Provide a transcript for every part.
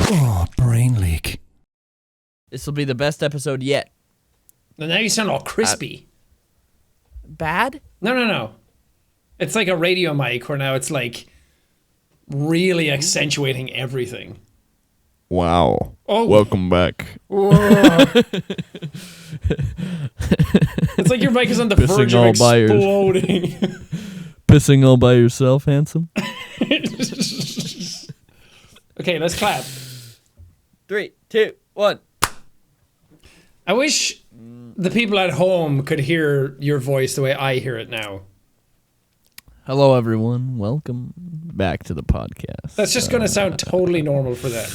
Oh, brain leak. This will be the best episode yet. Now you sound all crispy. Bad? No. It's like a radio mic where now it's like really accentuating everything. Wow. Oh. Welcome back. It's like your mic is on the Pissing verge of all by yours. exploding. Pissing all by yourself, handsome? Okay, let's clap. 3, 2, 1. I wish the people at home could hear your voice the way I hear it now. Hello, everyone. Welcome back to the podcast. That's just going to sound totally normal for them.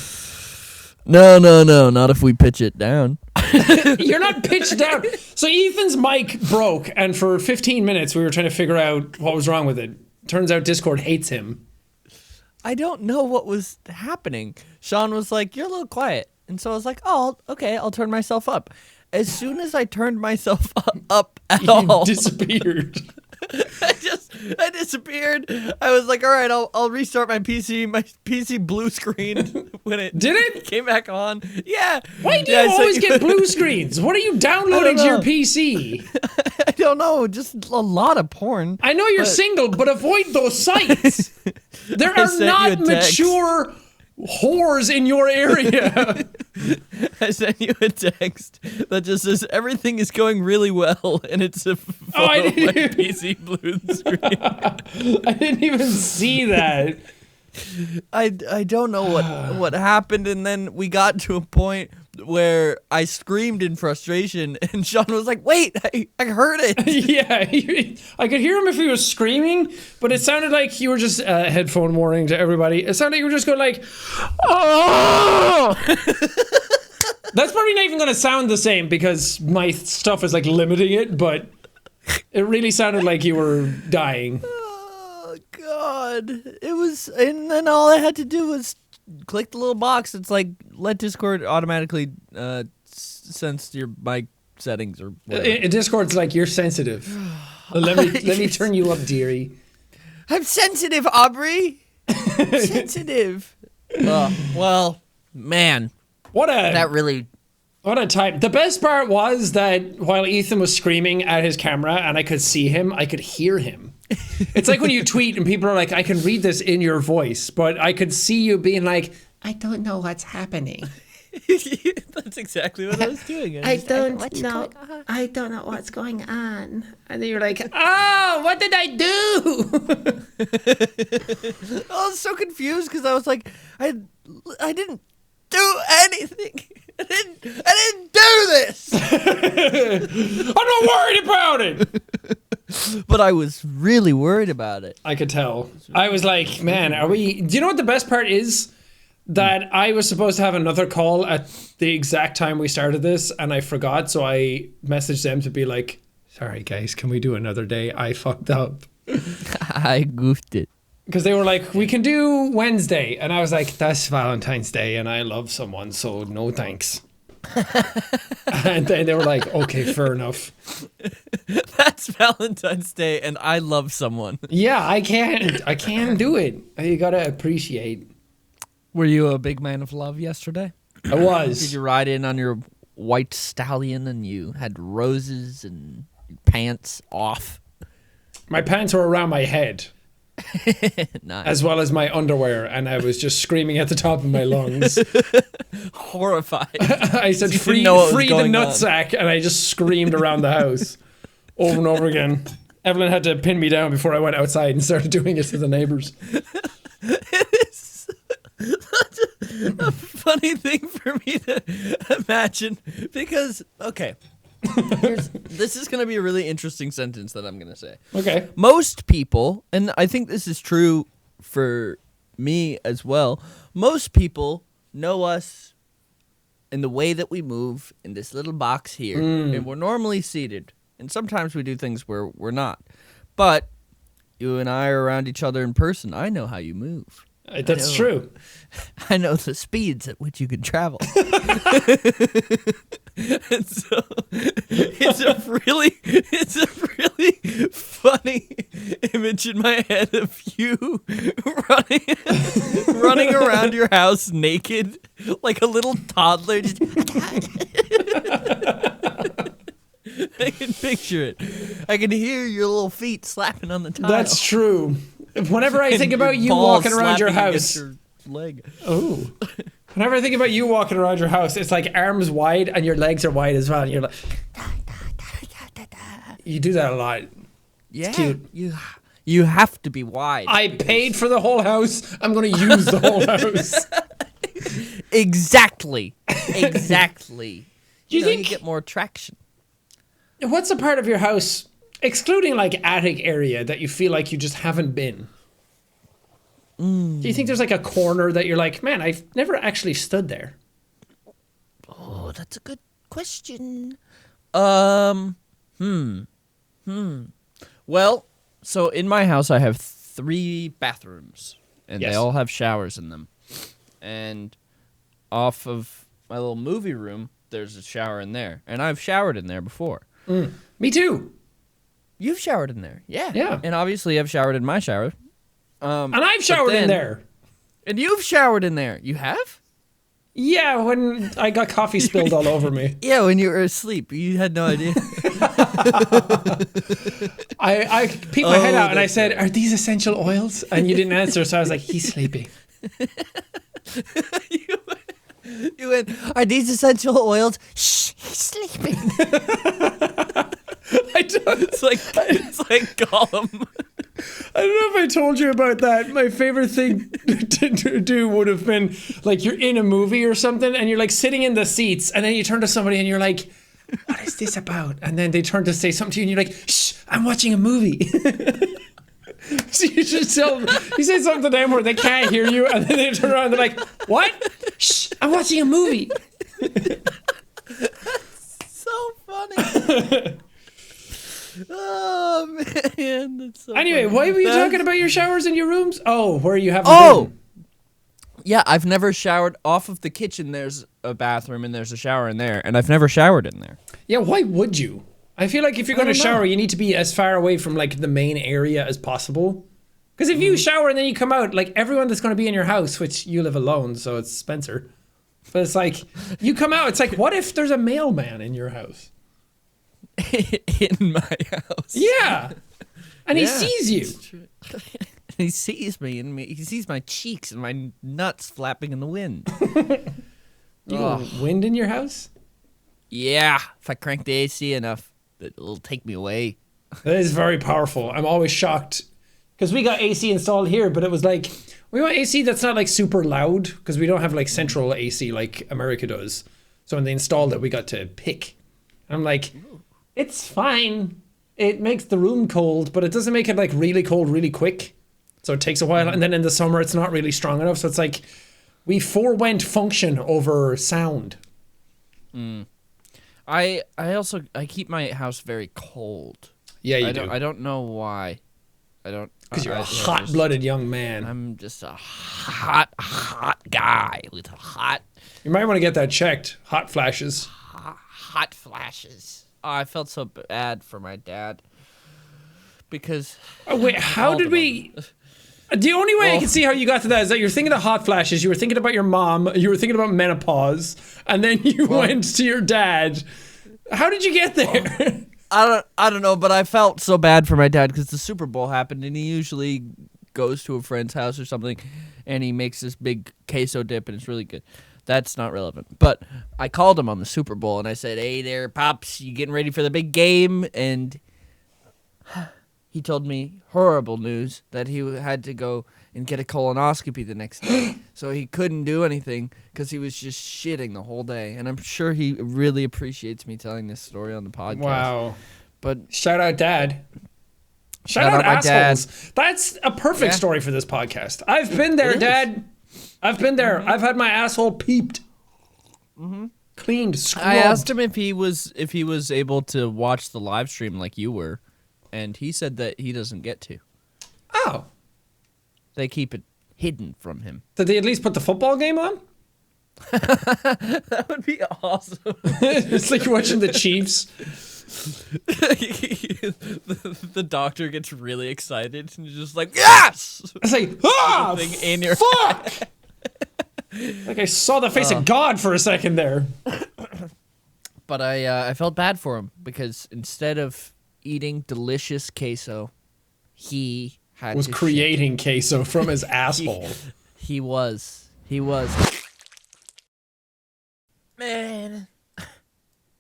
No. Not if we pitch it down. You're not pitched down. So Ethan's mic broke, and for 15 minutes we were trying to figure out what was wrong with it. Turns out Discord hates him. I don't know what was happening. Sean was like, "You're a little quiet." And so I was like, "Oh, okay, I'll turn myself up." As soon as I turned myself up at all, You disappeared. I disappeared. I was like, all right, I'll restart my PC. My PC blue screen when it Did it? came back on. Yeah. Why do you always get blue screens? What are you downloading to your PC? I don't know. Just a lot of porn. I know you're single, but avoid those sites. There are sent not you a text. mature whores in your area. I sent you a text that just says everything is going really well, and it's a photo I of my didn't- PC blue screen. I didn't even see that. I don't know what happened, and then we got to a point where I screamed in frustration, and Sean was like, "Wait, I heard it." Yeah, I could hear him if he was screaming, but it sounded like you were just headphone warning to everybody. It sounded like you were just going like, "Oh!" That's probably not even going to sound the same because my stuff is like limiting it, but it really sounded like you were dying. Oh God! It was, and then all I had to do was click the little box. It's like let Discord automatically sense your mic settings or whatever. Discord's like, you're sensitive. Let me turn you up, dearie. I'm sensitive, Aubrey. I'm sensitive. Well, man, What that really. a time. The best part was that while Ethan was screaming at his camera and I could see him, I could hear him. It's like when you tweet and people are like, I can read this in your voice, but I could see you being like, I don't know what's happening. That's exactly what I was doing. I don't know. I don't know what's going on. And then you're like, oh, what did I do? I was so confused because I was like, I didn't do anything. I didn't do this. I'm not worried about it. But I was really worried about it. I could tell. I was like, man, do you know what the best part is? That I was supposed to have another call at the exact time we started this, and I forgot, so I messaged them to be like, sorry guys, can we do another day? I fucked up. I goofed it. Because they were like, we can do Wednesday. And I was like, that's Valentine's Day, and I love someone, so no thanks. And then they were like, okay, fair enough. That's Valentine's Day, and I love someone. Yeah, I can't do it. You gotta appreciate. Were you a big man of love yesterday? I was. Did you ride in on your white stallion and you had roses and pants off? My pants were around my head, Nice. as well as my underwear, and I was just screaming at the top of my lungs. Horrified. I said, free the nutsack, and I just screamed around the house over and over again. Evelyn had to pin me down before I went outside and started doing it to the neighbors. It is such a funny thing for me to imagine because, okay, this is going to be a really interesting sentence that I'm going to say. Okay. Most people, and I think this is true for me as well, most people know us in the way that we move in this little box here. And we're normally seated. And sometimes we do things where we're not. But you and I are around each other in person. I know how you move. That's know. true. I know the speeds at which you can travel. And so it's a really funny image in my head of you running around your house naked like a little toddler. Just I can picture it. I can hear your little feet slapping on the tile. That's true. Whenever I think about you Balls walking around your slapping against house, your leg. oh, whenever I think about you walking around your house, it's like arms wide and your legs are wide as well. And you're like, you do that a lot. Yeah, cute. you have to be wide. I paid for the whole house. I'm going to use the whole house. Exactly. Do you think you get more traction? What's the part of your house, excluding like attic area, that you feel like you just haven't been? Do you think there's like a corner that you're like, man, I've never actually stood there? Oh, that's a good question. Well, so in my house I have 3 bathrooms, and Yes. they all have showers in them. And off of my little movie room, there's a shower in there, and I've showered in there before. Me too. You've showered in there, yeah. Yeah. And obviously I've showered in my shower. And I've showered in then- there. And you've showered in there. You have? Yeah, when I got coffee spilled all over me. Yeah, when you were asleep. You had no idea. I peeked my head out and I that's said, are these essential oils? And you didn't answer, so I was like, he's sleeping. You went, are these essential oils? Shh, he's sleeping. I don't, It's like Gollum. I don't know if I told you about that. My favorite thing to do would have been like you're in a movie or something and you're like sitting in the seats and then you turn to somebody and you're like, what is this about? And then they turn to say something to you and you're like, shh, I'm watching a movie. So you just you say something to them where they can't hear you and then they turn around and they're like, what? Shh, I'm watching a movie. So funny. Oh, man. That's so Anyway, funny. why were you talking about your showers in your rooms? Oh, where you have Yeah, I've never showered. Off of the kitchen, there's a bathroom, and there's a shower in there, and I've never showered in there. Yeah, why would you? I feel like if you're going to don't know. shower, you need to be as far away from like the main area as possible. Because if you shower and then you come out, like everyone that's going to be in your house, which you live alone, so it's Spencer. But it's like, you come out, it's like, what if there's a mailman in your house? In my house. Yeah. And he Yeah, sees you. it's true. He sees me, and he sees my cheeks and my nuts flapping in the wind. You got wind in your house? Yeah, if I crank the AC enough, it'll take me away. That is very powerful. I'm always shocked. Because we got AC installed here, but it was like, we want AC that's not like super loud, because we don't have like central AC like America does. So when they installed it, we got to pick. And I'm like, it's fine. It makes the room cold, but it doesn't make it like really cold really quick. So it takes a while. And then in the summer, it's not really strong enough. So it's like, we forewent function over sound. I also keep my house very cold. Yeah, you I do. don't I don't know why. I don't Because you're a I- hot-blooded young man. I'm just a hot guy with hot You might want to get that checked. Hot flashes. flashes. Oh, I felt so bad for my dad because Oh, wait, how did we... The only way I can see how you got to that is that you're thinking of hot flashes, you were thinking about your mom, you were thinking about menopause, and then you went to your dad. How did you get there? I don't know, but I felt so bad for my dad because the Super Bowl happened, and he usually goes to a friend's house or something, and he makes this big queso dip, and it's really good. That's not relevant. But I called him on the Super Bowl, and I said, "Hey there, Pops, you getting ready for the big game?" And he told me horrible news that he had to go and get a colonoscopy the next day. So he couldn't do anything because he was just shitting the whole day. And I'm sure he really appreciates me telling this story on the podcast. Wow. But Shout out dad. Shout out my dad. assholes. That's a perfect Yeah. story for this podcast. I've been there, It is. Dad. I've been there. I've had my asshole peeped. Cleaned, scrubbed. I asked him if he was able to watch the live stream like you were, and he said that he doesn't get to. Oh. They keep it hidden from him. Did they at least put the football game on? That would be awesome. It's like you're watching the Chiefs. The doctor gets really excited and just like, yes! It's like, Thing in your fuck! Like I saw the face of God for a second there. But I felt bad for him because instead of eating delicious queso, he Was to creating queso from his asshole. He was. Man,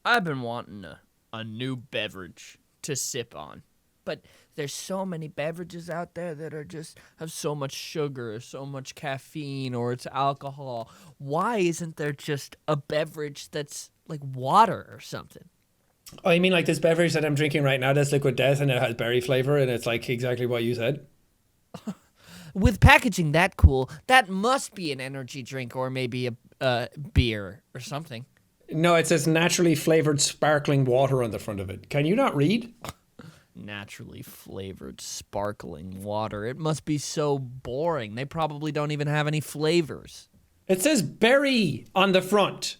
I've been wanting a new beverage to sip on. But there's so many beverages out there that are just have so much sugar, or so much caffeine, or it's alcohol. Why isn't there just a beverage that's like water or something? Oh, you mean like this beverage that I'm drinking right now that's Liquid Death and it has berry flavor and it's like exactly what you said? With packaging that cool, that must be an energy drink or maybe a beer or something. No, it says naturally flavored sparkling water on the front of it. Can you not read? Naturally flavored sparkling water. It must be so boring. They probably don't even have any flavors. It says berry on the front.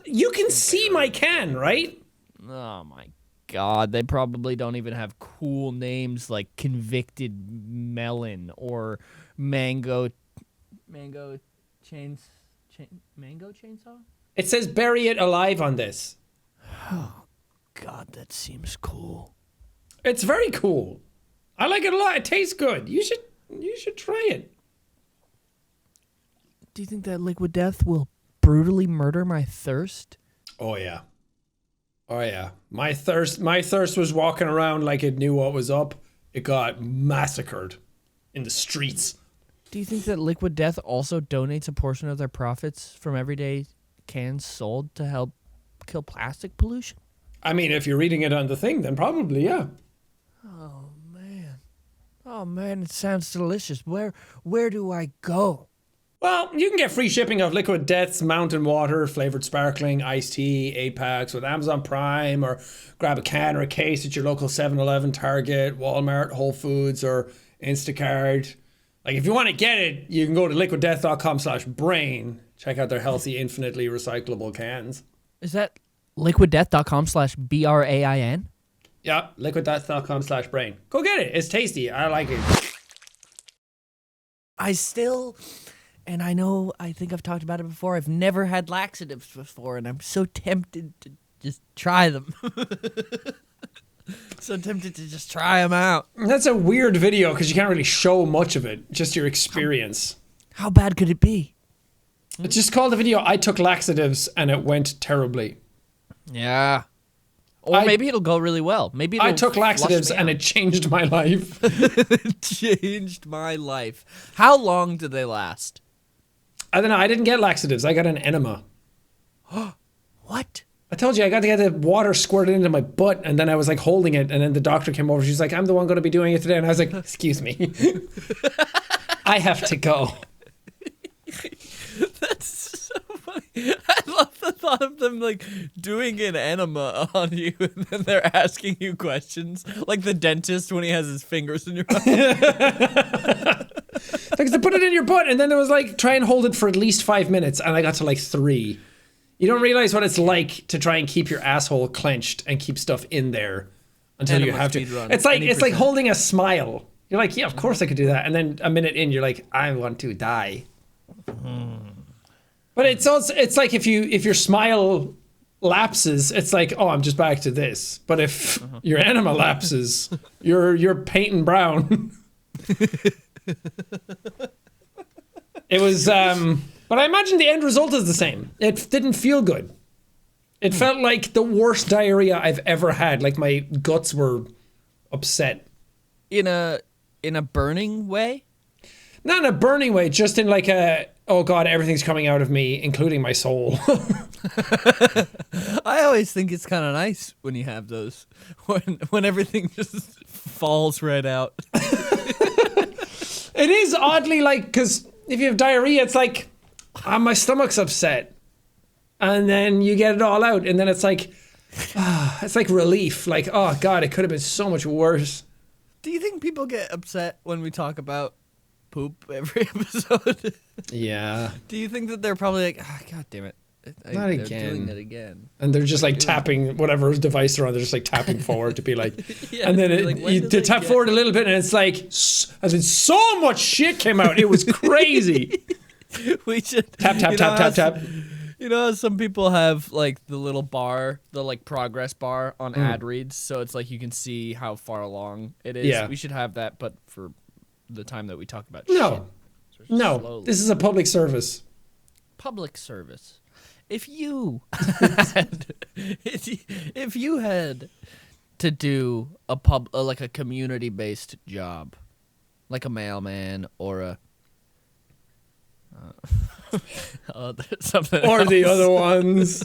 You can see my can, right? Oh my god, they probably don't even have cool names like Convicted Melon or Mango Chainsaw? It says bury it alive on this. Oh god, that seems cool. It's very cool. I like it a lot. It tastes good. You should try it. Do you think that Liquid Death will brutally murder my thirst? Oh yeah. Oh yeah. My thirst was walking around like it knew what was up. It got massacred in the streets. Do you think that Liquid Death also donates a portion of their profits from everyday cans sold to help kill plastic pollution? I mean, if you're reading it on the thing, then probably, yeah. Oh man, it sounds delicious. Where do I go? Well, you can get free shipping of Liquid Death's Mountain Water, flavored sparkling, iced tea, 8-packs with Amazon Prime, or grab a can or a case at your local 7-Eleven, Target, Walmart, Whole Foods, or Instacart. Like, if you want to get it, you can go to liquiddeath.com/brain. Check out their healthy, infinitely recyclable cans. Is that liquiddeath.com/BRAIN? Yeah, liquiddeath.com/brain. Go get it. It's tasty. I like it. And I think I've talked about it before, I've never had laxatives before, and I'm so tempted to just try them. So tempted to just try them out. That's a weird video because you can't really show much of it, just your experience. How bad could it be? It's just called the video, I took laxatives and it went terribly. Yeah. Or maybe it'll go really well. Maybe I took laxatives and it changed my life. It changed my life. How long did they last? I don't know. I didn't get laxatives. I got an enema. What? I told you I got to get the water squirted into my butt, and then I was like holding it, and then the doctor came over. She's like, "I'm the one going to be doing it today," and I was like, "Excuse me, I have to go." That's so funny. I love the thought of them like doing an enema on you, and then they're asking you questions, like the dentist when he has his fingers in your mouth. Like, they put it in your butt, and then it was like, try and hold it for at least 5 minutes, and I got to like 3. You don't realize what it's like to try and keep your asshole clenched and keep stuff in there until you have to. It's like holding a smile. You're like, yeah, of course I could do that, and then a minute in, you're like, I want to die. But it's also, it's like if your smile lapses, it's like, oh, I'm just back to this. But if your enema lapses, you're painting brown. It was, but I imagine the end result is the same. It didn't feel good. It felt like the worst diarrhea I've ever had. Like my guts were upset. In a burning way? Not in a burning way, just in like a, oh God, everything's coming out of me, including my soul. I always think it's kind of nice when you have those, when everything just falls right out. It is oddly like, because if you have diarrhea, it's like, my stomach's upset. And then you get it all out. And then it's like relief. Like, oh God, it could have been so much worse. Do you think people get upset when we talk about poop every episode. Yeah. Do you think that they're probably like, God damn it. Not they're again. doing it again. And they're just like tapping whatever device they're on. They're just like tapping forward to be like, Yeah, and then you're like, when you did to they tap get- forward a little bit, and it's like, as in so much shit came out. It was crazy. We should Tap, tap, you tap, know tap, how tap. You know how some people have like the little bar, the like progress bar on ad reads, so it's like you can see how far along it is. Yeah. We should have that, but for the time that we talk about No. shit. No. Slowly. This is a public service. Public service. If you had, if you had to do like a community based job, like a mailman or a something Or the else. other ones.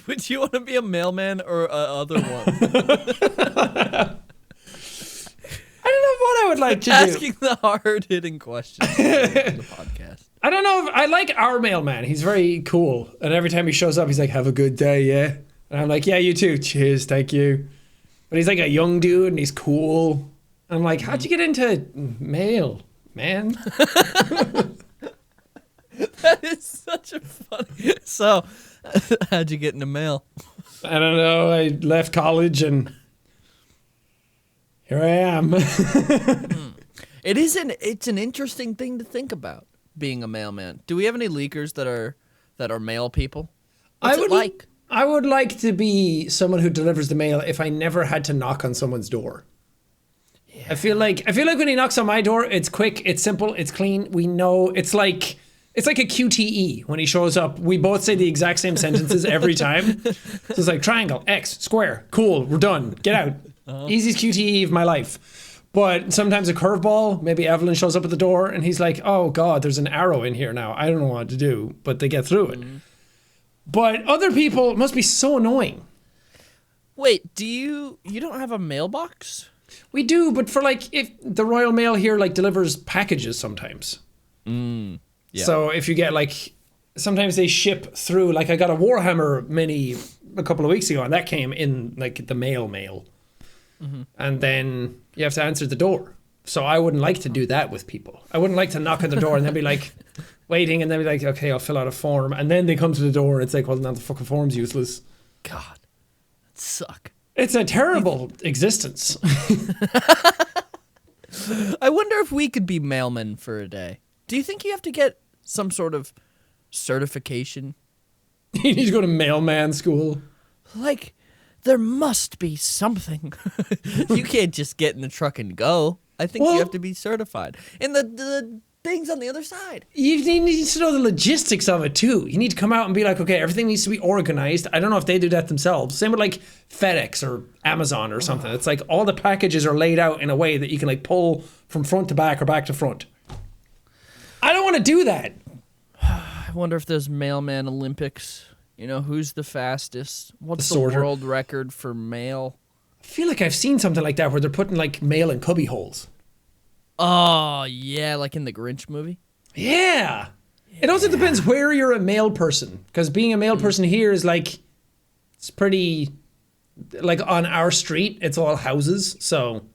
Would you want to be a mailman or other one? I don't know what I would like to do. Asking the hard hitting questions on the podcast. I don't know if I like our mailman. He's very cool. And every time he shows up, he's like, have a good day, yeah? And I'm like, yeah, you too. Cheers, thank you. But he's like a young dude and he's cool. I'm like, how'd you get into mail, man? That is such a funny. So, how'd you get into mail? I don't know. I left college and here I am. It's an interesting thing to think about, being a mailman. Do we have any leakers that are mail people? What's it like? I would like to be someone who delivers the mail if I never had to knock on someone's door. Yeah. I feel like when he knocks on my door, it's quick, it's simple, it's clean. We know it's like a QTE when he shows up. We both say the exact same sentences every time. So it's like triangle, X, square, cool, we're done, get out. Easiest QTE of my life. But sometimes a curveball, maybe Evelyn shows up at the door and he's like, oh God, there's an arrow in here now. I don't know what to do, but they get through it. But other people must be so annoying. Wait, you don't have a mailbox? We do, but for like, if the Royal Mail here like delivers packages sometimes. Yeah. So if you get like, sometimes they ship through, like I got a Warhammer mini a couple of weeks ago and that came in like the mail. And then you have to answer the door. So I wouldn't like to do that with people. I wouldn't like to knock on the door and then be like waiting and then be like, okay, I'll fill out a form. And then they come to the door and it's like, well, now the fucking form's useless. God, that suck. It's a terrible existence. I wonder if we could be mailmen for a day. Do you think you have to get some sort of certification? You need to go to mailman school. Like, there must be something. You can't just get in the truck and go. I think Well- you have to be certified. And the things on the other side. You need to know the logistics of it too. You need to come out and be like, okay, everything needs to be organized. I don't know if they do that themselves. Same with like FedEx or Amazon or something. It's like all the packages are laid out in a way that you can like pull from front to back or back to front. I don't want to do that. I wonder if there's mailman Olympics. You know, who's the fastest? What's The the sorter. world record for mail? I feel like I've seen something like that where they're putting like mail in cubby holes. Oh, yeah, like in the Grinch movie. Yeah. It also depends where you're a mail person. Because being a mail person here is like, it's pretty, like on our street, it's all houses. So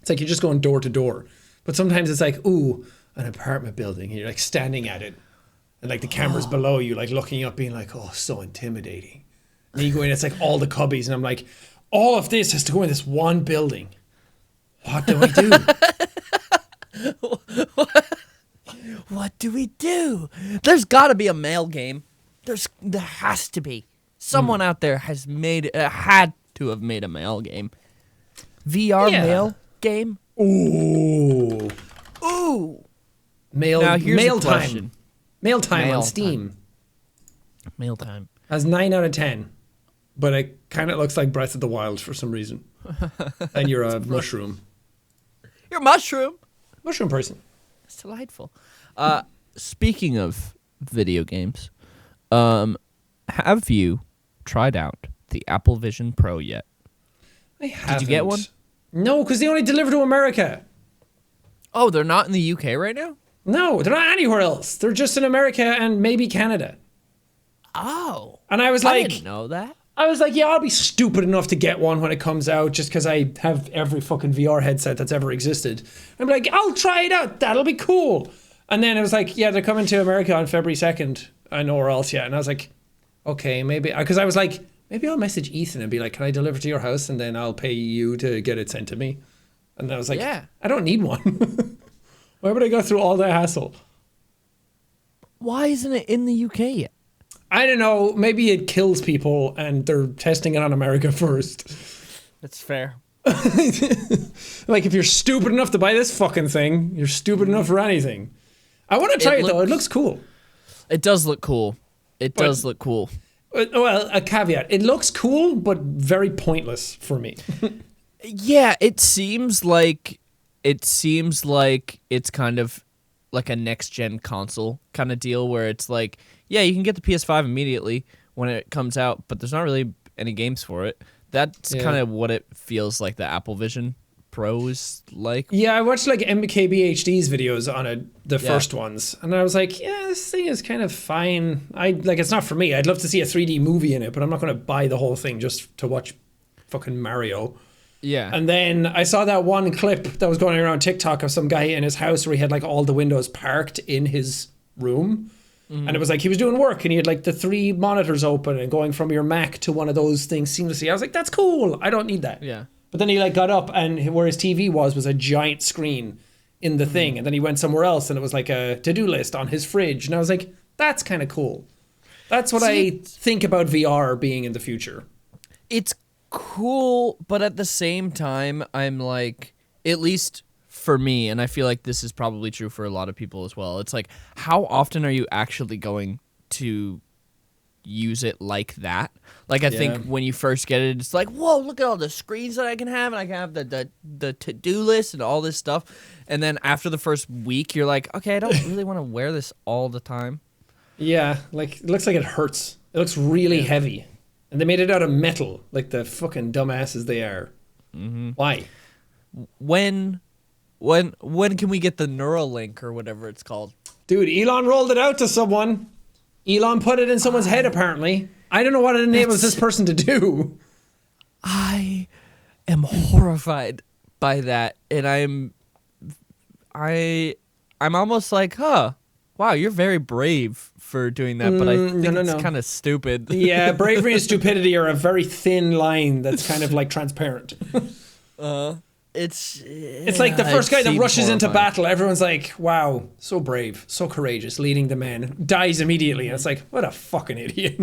it's like you're just going door to door. But sometimes it's like, ooh, an apartment building. And you're like standing at it. And like the camera's below you, like looking up, being like, oh, so intimidating. And you go in, it's like all the cubbies. And I'm like, all of this has to go in this one building. What do I do? What do we do? There's got to be a mail game. There has to be. Someone out there has had to have made a mail game. VR Yeah. mail game? Ooh. Ooh. Mail, Now here's mail a time. question. Mail time Mail on Steam Mail time. has 9 out of 10, but it kind of looks like Breath of the Wild for some reason. And you're a mushroom. You're a mushroom. Mushroom person. That's delightful. Speaking of video games, have you tried out the Apple Vision Pro yet? I haven't. Did you get one? No, because they only deliver to America. Oh, they're not in the UK right now? No, they're not anywhere else. They're just in America and maybe Canada. Oh. And I was I like, didn't know that. I was like, yeah, I'll be stupid enough to get one when it comes out just because I have every fucking VR headset that's ever existed. I'm like, I'll try it out. That'll be cool. And then it was like, yeah, they're coming to America on February 2nd. I know where else yet. And I was like, okay, maybe. Because I was like, maybe I'll message Ethan and be like, can I deliver to your house? And then I'll pay you to get it sent to me. And I was like, Yeah. I don't need one. Why would I go through all that hassle? Why isn't it in the UK yet? I don't know. Maybe it kills people and they're testing it on America first. That's fair. Like, if you're stupid enough to buy this fucking thing, you're stupid enough for anything. I want to try it though. It looks cool. It does look cool. It does look cool. Well, a caveat. It looks cool, but very pointless for me. Yeah, it seems like it's kind of like a next-gen console kind of deal where it's like, yeah, you can get the PS5 immediately when it comes out, but there's not really any games for it. That's kind of what it feels like the Apple Vision Pro is like. Yeah, I watched like MKBHD's videos on it, the first ones, and I was like, yeah, this thing is kind of fine. It's not for me. I'd love to see a 3D movie in it, but I'm not going to buy the whole thing just to watch fucking Mario. Yeah. And then I saw that one clip that was going around TikTok of some guy in his house where he had like all the windows parked in his room. Mm-hmm. And it was like he was doing work and he had like the 3 monitors open and going from your Mac to one of those things seamlessly. I was like, that's cool. I don't need that. Yeah. But then he like got up and where his TV was a giant screen in the thing. And then he went somewhere else and it was like a to-do list on his fridge. And I was like, that's kind of cool. That's what I think about VR being in the future. It's cool, but at the same time, I'm like, at least for me, and I feel like this is probably true for a lot of people as well, it's like, how often are you actually going to use it like that? Like, I think when you first get it, it's like, whoa, look at all the screens that I can have, and I can have the to-do list and all this stuff. And then after the first week, you're like, okay, I don't really want to wear this all the time. Yeah, like, it looks like it hurts. It looks really heavy. And they made it out of metal, like the fucking dumbasses they are. Mm-hmm. Why? When can we get the Neuralink or whatever it's called? Dude, Elon rolled it out to someone. Elon put it in someone's head, apparently. I don't know what it enables this person to do. I am horrified by that, and I'm almost like, huh, wow, you're very brave for doing that, but I think it's kind of stupid. Yeah, bravery and stupidity are a very thin line that's kind of like transparent. It's like the first guy that rushes into battle. Everyone's like, wow, so brave, so courageous, leading the men. Dies immediately. And it's like, what a fucking idiot.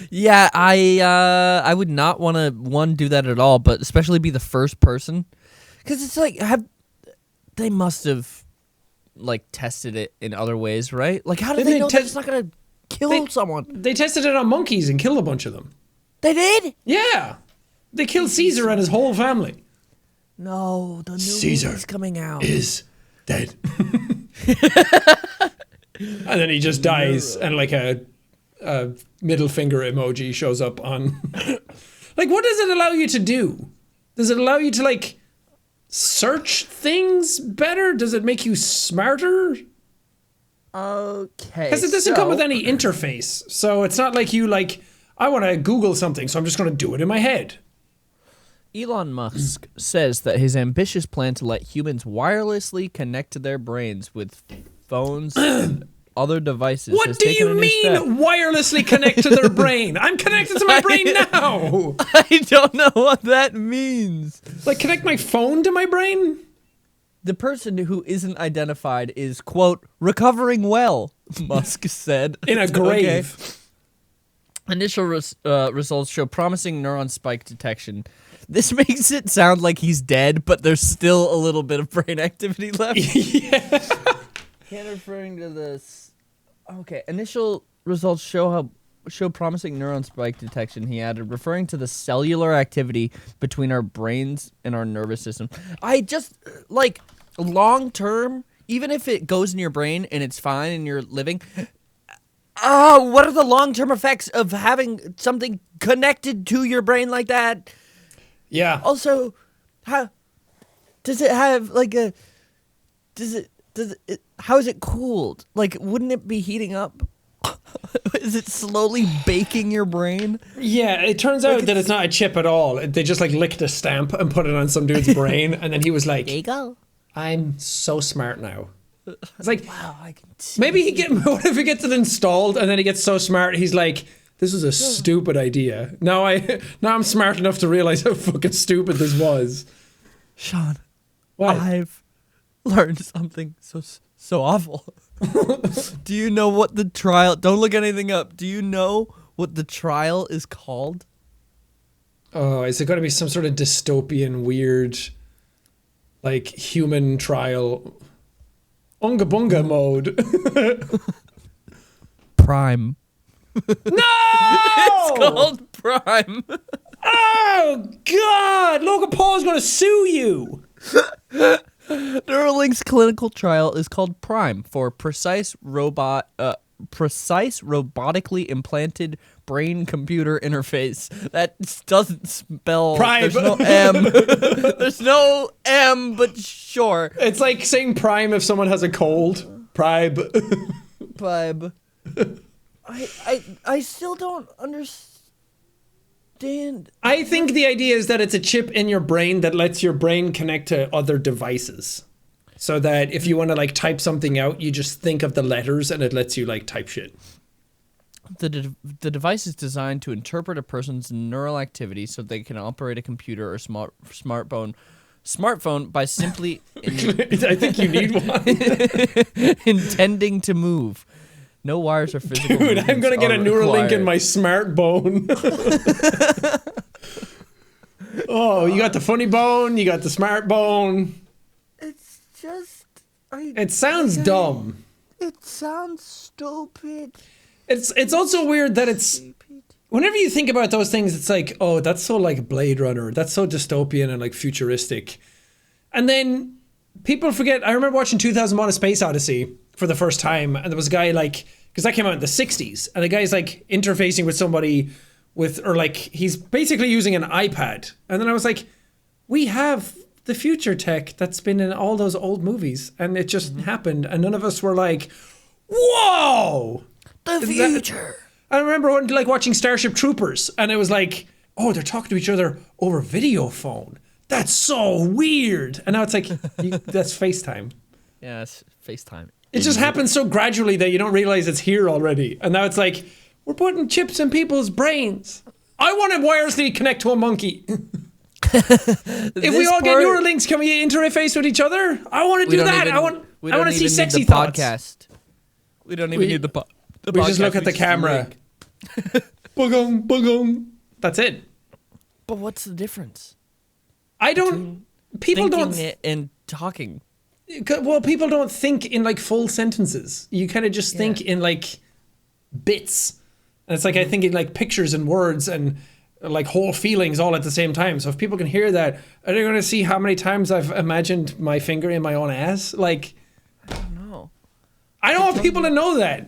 Yeah, I would not want to, do that at all, but especially be the first person. Because it's like, they must have like tested it in other ways, right? Like, how do they know that it's not gonna kill someone? They tested it on monkeys and killed a bunch of them. They did? Yeah, they killed Caesar and his whole family. No, the new Caesar movie's coming out. Is dead. And then he just dies, and like a middle finger emoji shows up on. Like, what does it allow you to do? Does it allow you to like search things better? Does it make you smarter? Okay. Because it doesn't come with any interface. So it's not like you like, I want to Google something, so I'm just going to do it in my head. Elon Musk says that his ambitious plan to let humans wirelessly connect to their brains with phones and other devices. What do you mean wirelessly connect to their brain? I'm connected to my brain now. I don't know what that means. Like, connect my phone to my brain? The person who isn't identified is, quote, recovering well, Musk said. In a grave. Okay. Initial results show promising neuron spike detection. This makes it sound like he's dead, but there's still a little bit of brain activity left. Yeah. Can't referring to this. Okay, initial results show promising neuron spike detection, he added, referring to the cellular activity between our brains and our nervous system. I just, like, long term, even if it goes in your brain and it's fine and you're living, what are the long-term effects of having something connected to your brain like that? Yeah. Also, how does it have like a? How is it cooled? Like, wouldn't it be heating up? Is it slowly baking your brain? Yeah, it turns out that it's not a chip at all. They just like licked a stamp and put it on some dude's brain, and then he was like, There you go. "I'm so smart now." It's like, Wow, I can see. maybe what if he gets it installed and then he gets so smart he's like, "This was a stupid idea. Now I'm smart enough to realize how fucking stupid this was." Sean, What? I've learned something so awful. Do you know what the trial? Don't look anything up. Do you know what the trial is called? Oh, is it going to be some sort of dystopian, weird, like human trial? Unga bunga mode. Prime. No! It's called Prime. Oh God! Logan Paul's going to sue you. Neuralink's clinical trial is called Prime for precise robotically implanted brain-computer interface. That doesn't spell. Prime. There's no M. There's no M, but sure. It's like saying prime if someone has a cold. Prime. Prime. I still don't understand. I think the idea is that it's a chip in your brain that lets your brain connect to other devices. So that if you want to like type something out, you just think of the letters and it lets you like type shit. The device is designed to interpret a person's neural activity so they can operate a computer or smartphone by simply I think you need one. intending to move. No wires or physical Dude, I'm going to get a Neuralink in my smart bone. Oh, you got the funny bone, you got the smart bone. It's just... It sounds dumb. It sounds stupid. It's also weird that it's... Whenever you think about those things, it's like, oh, that's so like Blade Runner. That's so dystopian and like futuristic. And then people forget, I remember watching 2001: A Space Odyssey for the first time, and there was a guy like, because that came out in the 60s, and the guy's like interfacing with somebody with, or like, he's basically using an iPad. And then I was like, we have the future tech that's been in all those old movies, and it just happened, and none of us were like, whoa! The future. I remember like watching Starship Troopers, and it was like, oh, they're talking to each other over video phone. That's so weird. And now it's like, that's FaceTime. Yeah, it's FaceTime. It just happens so gradually that you don't realize it's here already. And now it's like, we're putting chips in people's brains. I want to wirelessly connect to a monkey. If we all get Neuralinks, can we interface with each other? I want to do that. I want to see sexy thoughts. Podcast. We don't even need the podcast. We just look at the camera. Boogum, boogum. That's it. But what's the difference? People don't. Thinking and talking. Well, people don't think in like full sentences. You kind of just think in like bits. And it's like I think in like pictures and words and like whole feelings all at the same time. So if people can hear that, are they going to see how many times I've imagined my finger in my own ass? Like, I don't know. I don't want people to know that.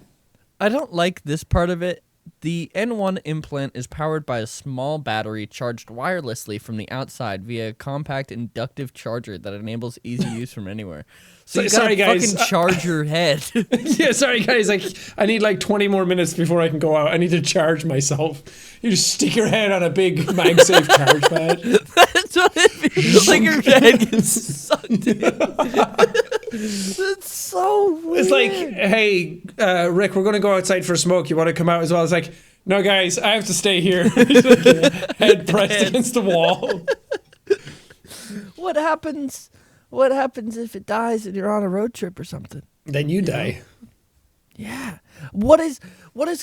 I don't like this part of it. The N1 implant is powered by a small battery charged wirelessly from the outside via a compact inductive charger that enables easy use from anywhere. So you gotta fucking charge your head. Yeah, sorry guys. Like, I need like 20 more minutes before I can go out. I need to charge myself. You just stick your head on a big MagSafe charge pad. That's what it feels like. Your head gets sucked in. That's so weird. It's like, hey, Rick, we're going to go outside for a smoke. You want to come out as well? It's like, no, guys, I have to stay here. Head pressed against the wall. What happens? What happens if it dies and you're on a road trip or something? Then you die. Yeah. What is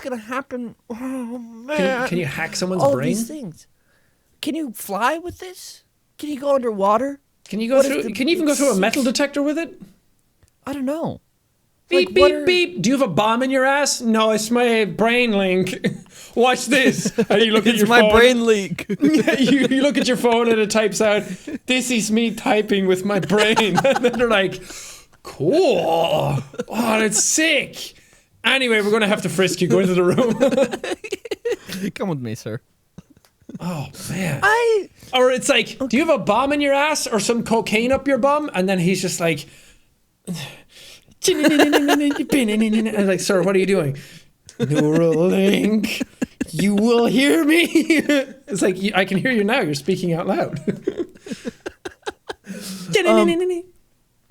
gonna happen? Oh man! Can you hack someone's All brain? these things. Can you fly with this? Can you go underwater? Can you go through? Can you even go through a metal detector with it? I don't know. Beep beep beep. Do you have a bomb in your ass? No, it's my brain link. Watch this. And you look at your phone. It's my brain leak. you look at your phone and it types out, "This is me typing with my brain." And then they're like, "Cool. Oh, that's sick." Anyway, we're gonna have to frisk you. Go into the room. Come with me, sir. Oh man. Or it's like, do you have a bomb in your ass or some cocaine up your bum? And then he's just like, and like, sir, what are you doing? Neuralink, you will hear me. It's like, I can hear you now. You're speaking out loud.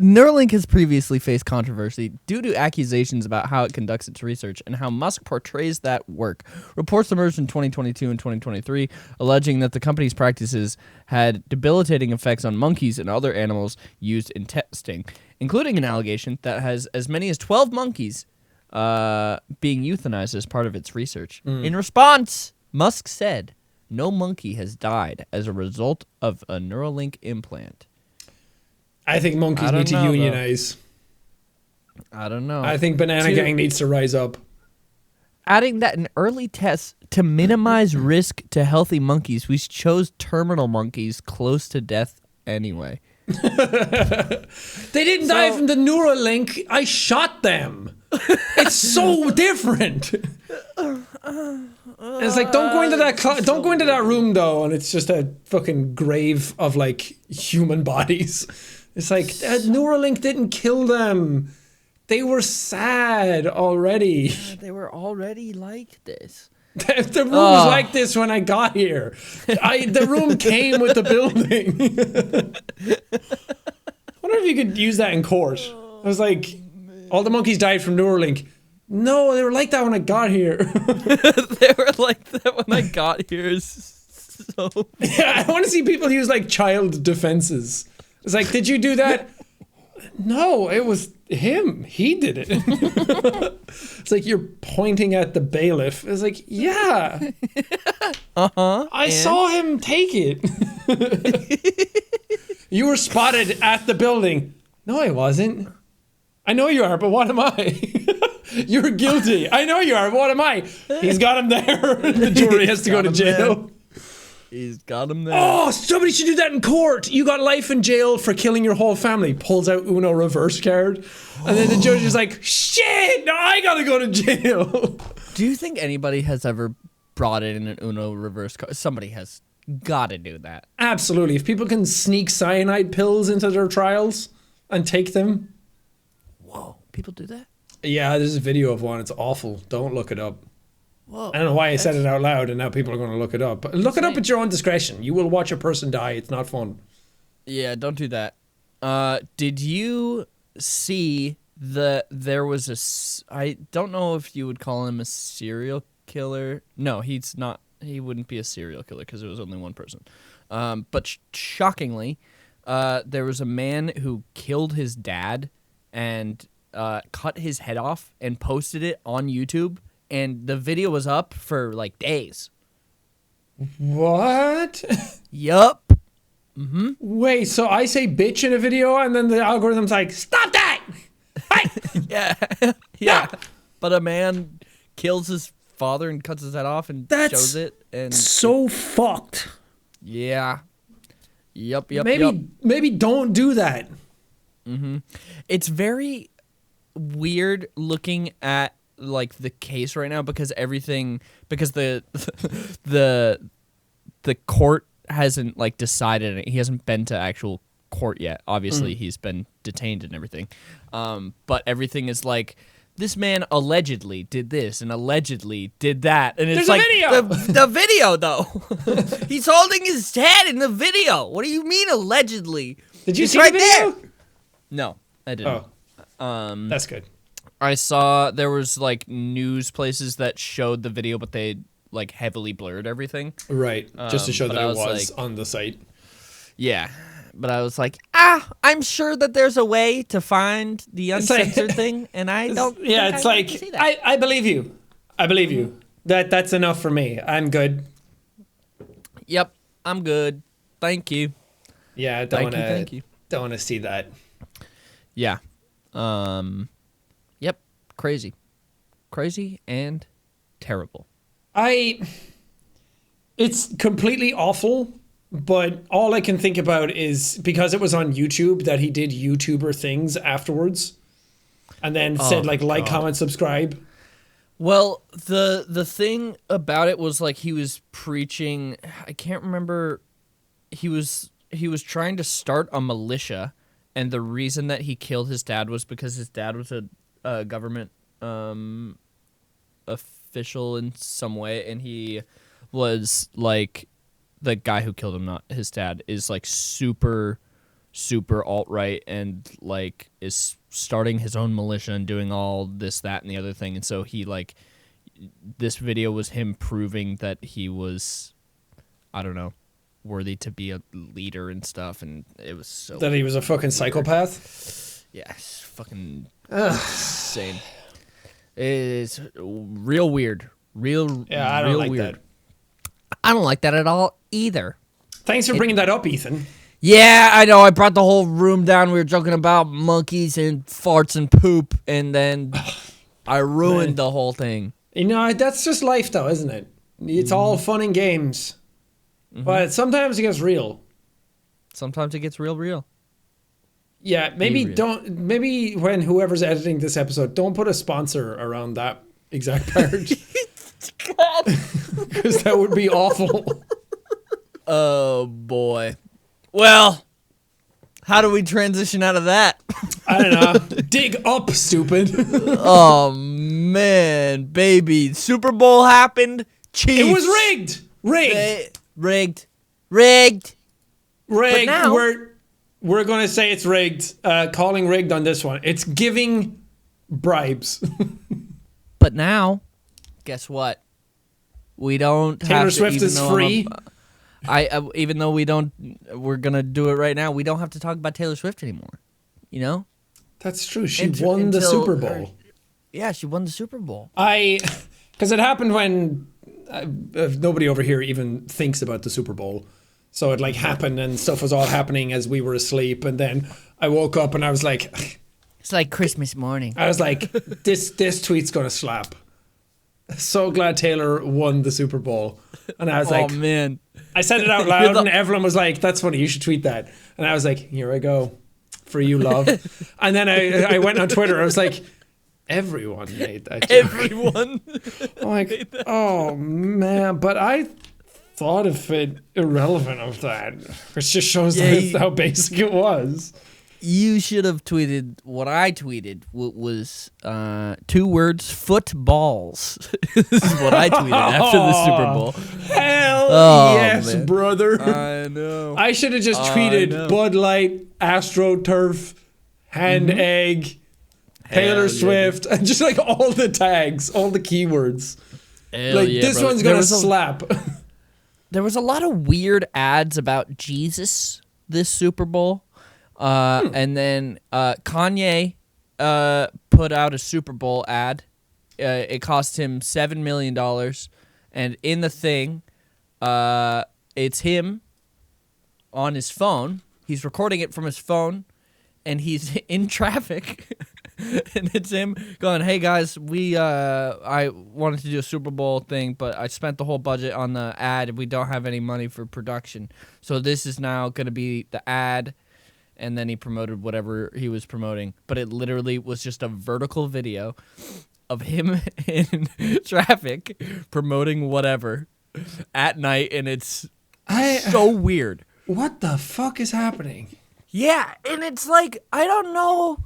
Neuralink has previously faced controversy due to accusations about how it conducts its research and how Musk portrays that work. Reports emerged in 2022 and 2023 alleging that the company's practices had debilitating effects on monkeys and other animals used in testing, including an allegation that has as many as 12 monkeys being euthanized as part of its research. In response, Musk said, "No monkey has died as a result of a Neuralink implant." I think monkeys need to unionize. I don't know. I think Banana Gang needs to rise up. Adding that in early tests to minimize risk to healthy monkeys, we chose terminal monkeys close to death anyway. They didn't die from the Neuralink. I shot them. It's so different. It's like, don't go into that don't go into that room though, and it's just a fucking grave of like human bodies. It's like, Neuralink didn't kill them. They were sad already. They were already like this. The room was like this when I got here. The room came with the building. I wonder if you could use that in court. I was like, all the monkeys died from Neuralink. No, they were like that when I got here. They were like that when I got here. So yeah, I want to see people use like child defenses. It's like, did you do that? No, it was him. He did it. It's like, you're pointing at the bailiff. It's like, yeah. I saw him take it. You were spotted at the building. No, I wasn't. I know you are, but what am I? You're guilty. I know you are, but what am I? He's got him there. The jury has to go to jail. He's got him there. Oh, somebody should do that in court. You got life in jail for killing your whole family. Pulls out Uno reverse card. And then the judge is like, shit, now I gotta go to jail. Do you think anybody has ever brought in an Uno reverse card? Somebody has got to do that. Absolutely. If people can sneak cyanide pills into their trials and take them. Whoa, people do that? Yeah, there's a video of one. It's awful. Don't look it up. Whoa, I don't know why I said it out loud and now people are going to look it up. But look it up at your own discretion. You will watch a person die. It's not fun. Yeah, don't do that. Did you see there was I don't know if you would call him a serial killer. No, he's not. He wouldn't be a serial killer because it was only one person. But shockingly, there was a man who killed his dad and cut his head off and posted it on YouTube. And the video was up for like days. What? Yup. Mm-hmm. Wait, so I say bitch in a video and then the algorithm's like, stop that! Hey! Yeah. Yeah. But a man kills his father and cuts his head off and shows it. And so fucked. Yeah. Yep. Maybe don't do that. Mm-hmm. It's very weird looking at like the case right now because the court hasn't like decided it. He hasn't been to actual court yet. Obviously, he's been detained and everything. But everything is like, this man allegedly did this and allegedly did that. And it's There's like a video! The video though. He's holding his head in the video. What do you mean allegedly? Did you It's see right the video? there. No, I didn't. Oh. That's good. I saw there was like news places that showed the video, but they like heavily blurred everything. Right. Just to show that it was like, on the site. Yeah. But I was like, I'm sure that there's a way to find the uncensored thing, and I don't. Yeah, it's like, I believe you. I believe you. That's enough for me. I'm good. Yep, I'm good. Thank you. Yeah, I don't want to see that. Yeah. Yep. Crazy and terrible. It's completely awful, but all I can think about is because it was on YouTube that he did YouTuber things afterwards and then said like, comment, subscribe. Well, the thing about it was like he was preaching, I can't remember, he was trying to start a militia, and the reason that he killed his dad was because his dad was a government official in some way, and he was like the guy who killed him, not his dad, is like super alt-right and like is starting his own militia and doing all this, that, and the other thing. And so he like, this video was him proving that he was, I don't know, worthy to be a leader and stuff. And it was so That he was a fucking psychopath? Yeah, it's fucking insane. It's real weird. Yeah, I don't like weird. that. I don't like that at all either. Thanks for bringing that up, Ethan. Yeah, I know. I brought the whole room down. We were joking about monkeys and farts and poop, and then I ruined the whole thing. You know, that's just life, though, isn't it? It's all fun and games. But sometimes it gets real. Sometimes it gets real. Yeah, maybe real. maybe when whoever's editing this episode, don't put a sponsor around that exact part. Because that would be awful. Oh, boy. Well, how do we transition out of that? I don't know. Dig up, stupid. Oh, man, baby. Super Bowl happened. Chiefs. It was rigged. Rigged. Rigged. But now, We're going to say it's rigged. Calling rigged on this one. It's giving bribes. But now, guess what? We don't Taylor have to, Swift even is though free. even though we're gonna do it right now. We don't have to talk about Taylor Swift anymore. You know? That's true. She won the Super Bowl. Yeah, she won the Super Bowl. Because it happened when nobody over here even thinks about the Super Bowl. So it like happened and stuff was all happening as we were asleep. And then I woke up and I was like, It's like Christmas morning. I was like, this tweet's gonna slap. So glad Taylor won the Super Bowl. And I was like, oh man. I said it out loud and everyone was like, that's funny, you should tweet that. And I was like, here I go. For you, love. And then I went on Twitter. I was like, everyone made that joke. Everyone. I'm like, oh man, but I thought of it irrelevant of that. Which just shows how basic it was. You should have tweeted what I tweeted. Was 2 words: footballs. This is what I tweeted after the Super Bowl. Hell yes, man. brother. I know. I should have just tweeted Bud Light, AstroTurf, Hand Egg, Taylor Swift, and just like all the tags, all the keywords. Hell like yeah, this brother. one's gonna slap. There was a lot of weird ads about Jesus this Super Bowl. And then Kanye put out a Super Bowl ad. It cost him $7 million. And in the thing, it's him on his phone. He's recording it from his phone, and he's in traffic. And it's him going, hey, guys, I wanted to do a Super Bowl thing, but I spent the whole budget on the ad, and we don't have any money for production. So this is now going to be the ad. And then he promoted whatever he was promoting. But it literally was just a vertical video of him in traffic promoting whatever at night. And it's so weird. What the fuck is happening? Yeah, and it's like, I don't know.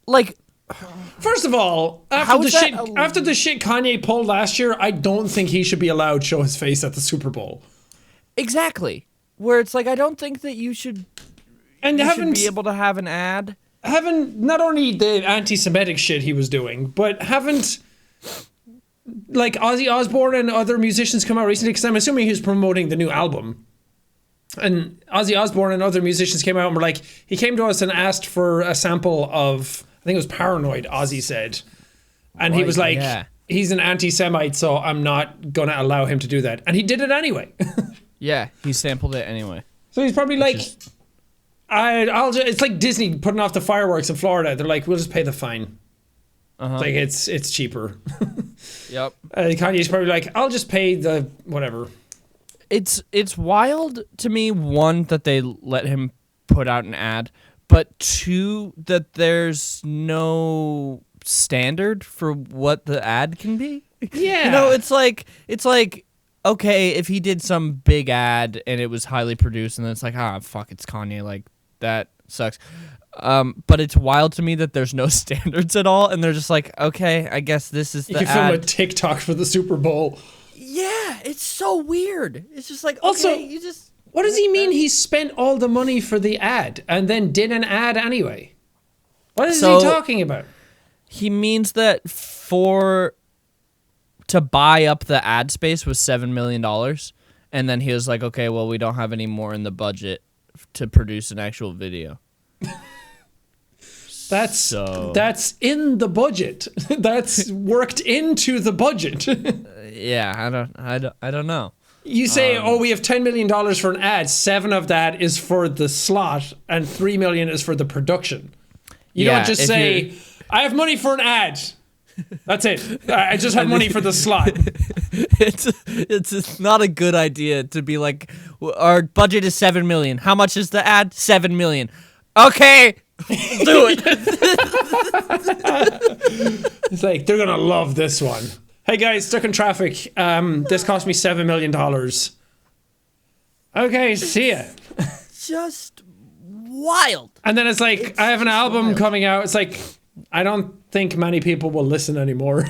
Like, first of all, after the shit Kanye pulled last year, I don't think he should be allowed to show his face at the Super Bowl. Exactly. Where it's like, I don't think that you should... And you should be able to have an ad. Haven't not only the anti-Semitic shit he was doing, but haven't like Ozzy Osbourne and other musicians come out recently? Because I'm assuming he was promoting the new album. And Ozzy Osbourne and other musicians came out and were like, he came to us and asked for a sample of, I think it was Paranoid, Ozzy said. And he was like, he's an anti-Semite, so I'm not going to allow him to do that. And he did it anyway. Yeah, he sampled it anyway. So he's probably like... I'll just, it's like Disney putting off the fireworks in Florida. They're like, we'll just pay the fine. Like it's cheaper. Yep. Kanye's probably like, I'll just pay the whatever. It's wild to me, one, that they let him put out an ad, but two, that there's no standard for what the ad can be. Yeah. You know, it's like okay, if he did some big ad and it was highly produced and then it's like, fuck, it's Kanye, like that sucks. But it's wild to me that there's no standards at all, and they're just like, okay, I guess this is the You can film a ad. TikTok for the Super Bowl. Yeah, it's so weird. It's just like, okay, Also, you just. What does he mean he spent all the money for the ad and then did an ad anyway? What is he talking about? He means that to buy up the ad space was $7 million. And then he was like, okay, well, we don't have any more in the budget to produce an actual video. That's in the budget. That's worked into the budget. Yeah, I don't know. You say, we have $10 million for an ad. 7 of that is for the slot, and $3 million is for the production. You don't just say, I have money for an ad. That's it. I just have money for the slot. It's not a good idea to be like, our budget is $7 million. How much is the ad? $7 million. Okay, do it. It's like, they're gonna love this one. Hey guys, stuck in traffic. This cost me $7 million. Okay, see ya. Just wild. And then it's like, I have an album wild. coming out. It's like, I don't think many people will listen anymore.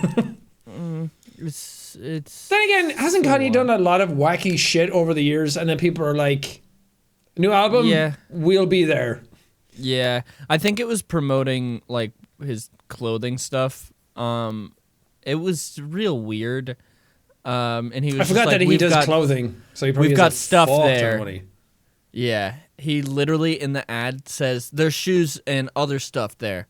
It's Then again, hasn't Kanye done a lot of wacky shit over the years? And then people are like, new album? Yeah. We'll be there. Yeah, I think it was promoting like his clothing stuff. It was real weird. And he was. I forgot just that like, he does clothing, so he probably we've got stuff there. Money. Yeah, he literally in the ad says there's shoes and other stuff there.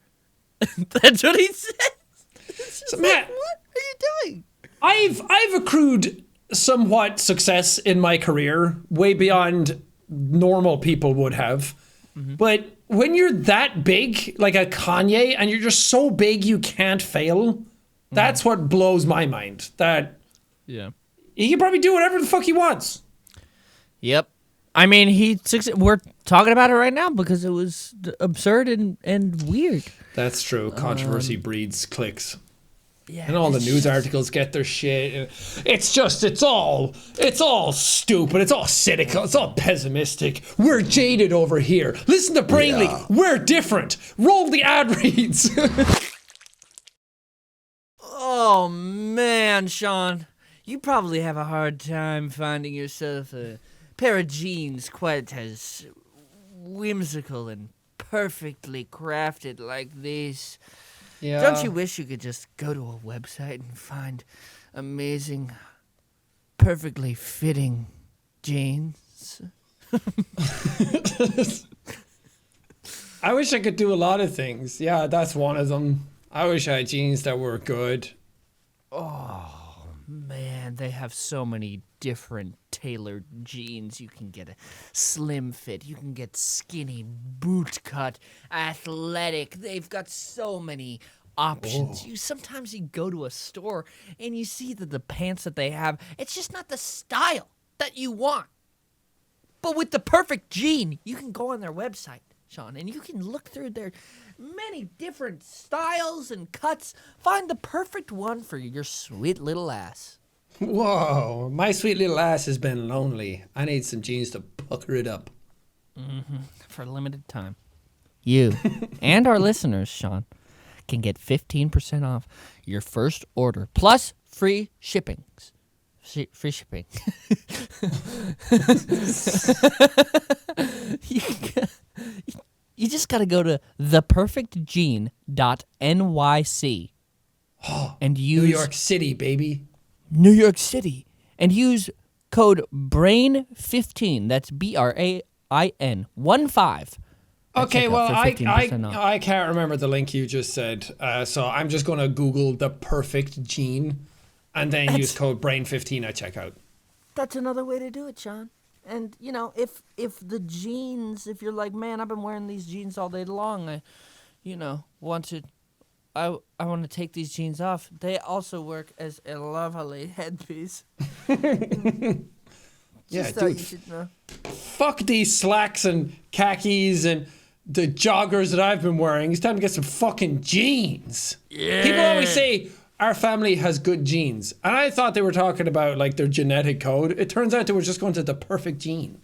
That's what he says. So, Matt, What are you doing? I've accrued somewhat success in my career, way beyond normal people would have. Mm-hmm. But when you're that big, like a Kanye, and you're just so big you can't fail, that's what blows my mind. That Yeah. he can probably do whatever the fuck he wants. Yep. I mean, we're talking about it right now because it was absurd and weird. That's true. Controversy breeds clicks. Yeah, And all the news articles get their shit. It's all stupid. It's all cynical. It's all pessimistic. We're jaded over here. Listen to Brain Leak. We're different. Roll the ad reads. Oh man, Sean, you probably have a hard time finding yourself a pair of jeans quite as whimsical and perfectly crafted like these. Yeah. Don't you wish you could just go to a website and find amazing, perfectly fitting jeans? I wish I could do a lot of things. Yeah, that's one of them. I wish I had jeans that were good. Oh, man, they have so many different tailored jeans. You can get a slim fit. You can get skinny, boot cut, athletic. They've got so many options. Sometimes you go to a store and you see that the pants that they have, it's just not the style that you want. But with the perfect jean, you can go on their website, Sean, and you can look through their many different styles and cuts. Find the perfect one for your sweet little ass. Whoa, my sweet little ass has been lonely. I need some jeans to pucker it up. For a limited time. You and our listeners, Sean, can get 15% off your first order, plus free shippings. Free shipping. You just got to go to theperfectgene.nyc and use New York City, baby. New York City and use code BRAIN15. That's BRAIN 15. Okay, well, for 15% off. I can't remember the link you just said, so I'm just going to Google the perfect gene and then use code BRAIN15 at checkout. That's another way to do it, Sean. And, you know, if the jeans, if you're like, man, I've been wearing these jeans all day long, I want to take these jeans off. They also work as a lovely headpiece. Yeah, thought dude. you should know. Fuck these slacks and khakis and the joggers that I've been wearing. It's time to get some fucking jeans. Yeah. People always say our family has good genes. And I thought they were talking about like their genetic code. It turns out they were just going to the perfect gene.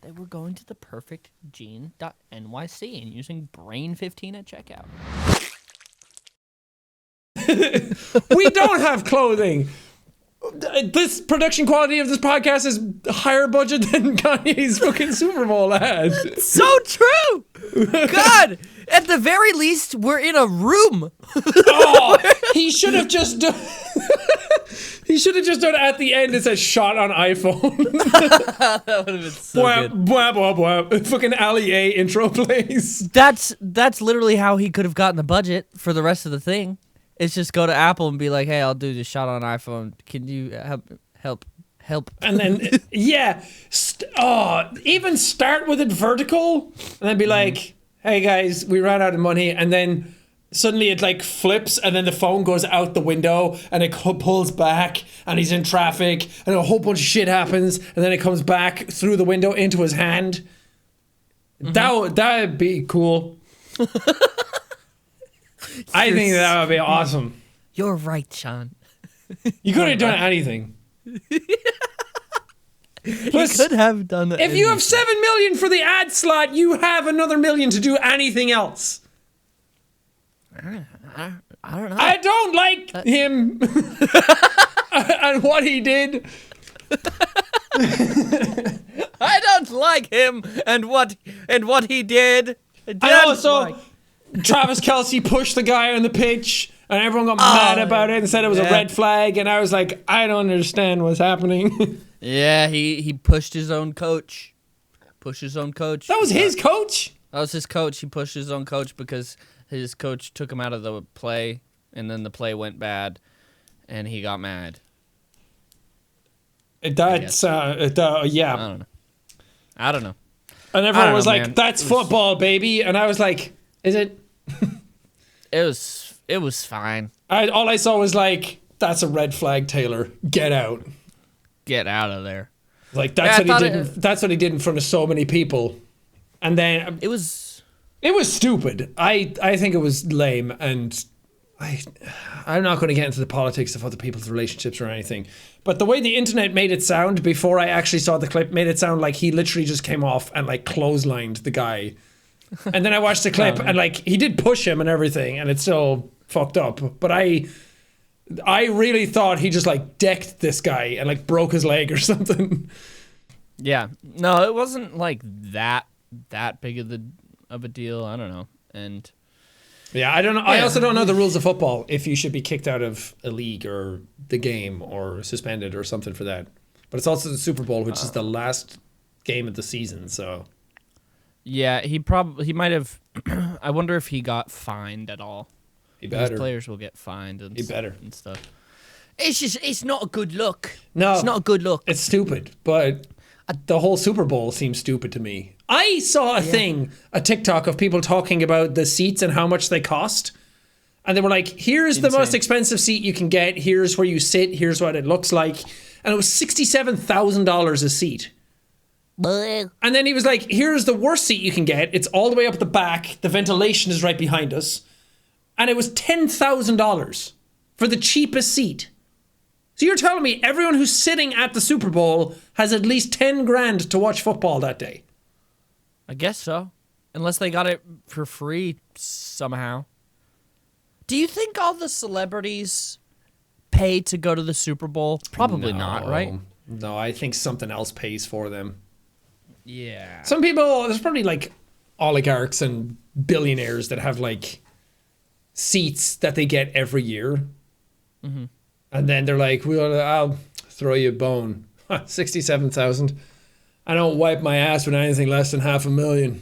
they were going to the perfectgene.nyc and using Brain15 at checkout. We don't have clothing. This production quality of this podcast is higher budget than Kanye's fucking Super Bowl ad. So true! God! At the very least, we're in a room. Oh, he should have just done... He should have just done at the end it says shot on iPhone. That would have been so good. Bwah, bwah, bwah. Fucking Ali A intro plays. That's literally how he could have gotten the budget for the rest of the thing. It's just go to Apple and be like, "Hey, I'll do this shot on iPhone. Can you help?" And then, yeah. Even start with it vertical and then be like, "Hey guys, we ran out of money." And then suddenly it like flips and then the phone goes out the window and it pulls back and he's in traffic and a whole bunch of shit happens and then it comes back through the window into his hand. That'd be cool. I think that would be awesome. You're right, Sean. You could have done anything. Plus, You could have done that. if you have 7 million for the ad slot, you have another million to do anything else. I don't know. I don't like him and what he did. I don't like him and what he did. And also, Travis Kelce pushed the guy on the pitch and everyone got mad about it and said it was a red flag. And I was like, I don't understand what's happening. Yeah, he pushed his own coach. That was his coach? That was his coach. He pushed his own coach because his coach took him out of the play, and then the play went bad, and he got mad. That's, yeah. I don't know. And everyone was like, man. that's football, baby. And I was like, is it? It was fine. All I saw was like, that's a red flag, Taylor. Get out. Get out of there. Like that's what he did. That's what he did in front of so many people. And then it was stupid. I think it was lame, and I'm not going to get into the politics of other people's relationships or anything. But the way the internet made it sound before I actually saw the clip made it sound like he literally just came off and like clotheslined the guy. And then I watched the clip and like he did push him and everything, and it's still fucked up. But I really thought he just like decked this guy and like broke his leg or something. Yeah. No, it wasn't like that big of a deal. I don't know. And yeah, I don't know. Yeah. I also don't know the rules of football, if you should be kicked out of a league or the game or suspended or something for that. But it's also the Super Bowl, which is the last game of the season, so. Yeah, he might have. I wonder if he got fined at all. He better. His players will get fined and and stuff. It's not a good look. No, it's not a good look. It's stupid, but the whole Super Bowl seems stupid to me. I saw a TikTok of people talking about the seats and how much they cost. And they were like, here's the most expensive seat you can get. Here's where you sit. Here's what it looks like. And it was $67,000 a seat. And then he was like, here's the worst seat you can get. It's all the way up the back. The ventilation is right behind us. And it was $10,000 for the cheapest seat. So you're telling me everyone who's sitting at the Super Bowl has at least 10 grand to watch football that day? I guess so. Unless they got it for free somehow. Do you think all the celebrities pay to go to the Super Bowl? Probably not, right? No, I think something else pays for them. Yeah. Some people, there's probably like oligarchs and billionaires that have like seats that they get every year. Mm-hmm. And then they're like, I'll throw you a bone. 67,000. I don't wipe my ass with anything less than $500,000.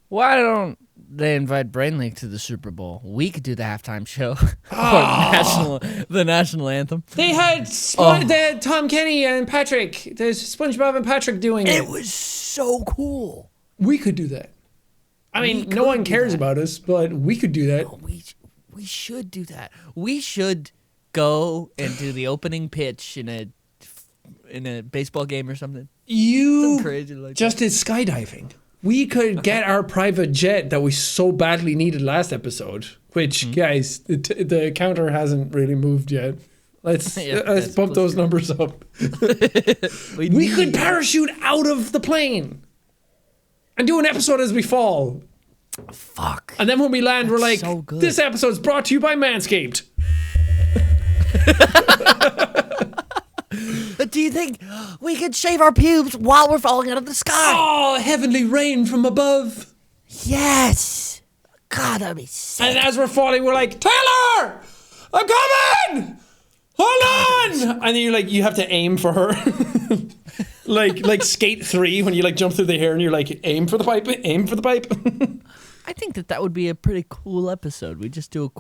Why don't they invite Brainlink to the Super Bowl? We could do the halftime show or the national anthem. They had Tom Kenny and Patrick. There's SpongeBob and Patrick doing it. It was so cool. We could do that. I mean, no one cares about us, but we could do that. Oh, we should do that. We should go and do the opening pitch in a baseball game or something. You crazy like just did skydiving. We could get our private jet that we so badly needed last episode, which, guys, the counter hasn't really moved yet. Let's Yeah, let's that's bump those numbers up. We could parachute out of the plane and do an episode as we fall. Fuck. And then when we land, we're like, so good. this episode's brought to you by Manscaped. But do you think we could shave our pubes while we're falling out of the sky? Oh, heavenly rain from above. Yes. God, that'd be sick. And as we're falling, we're like, Taylor, I'm coming. Hold on. And then you have to aim for her. like Skate 3 when you like jump through the hair and you're like, aim for the pipe, aim for the pipe. I think that would be a pretty cool episode. We just do a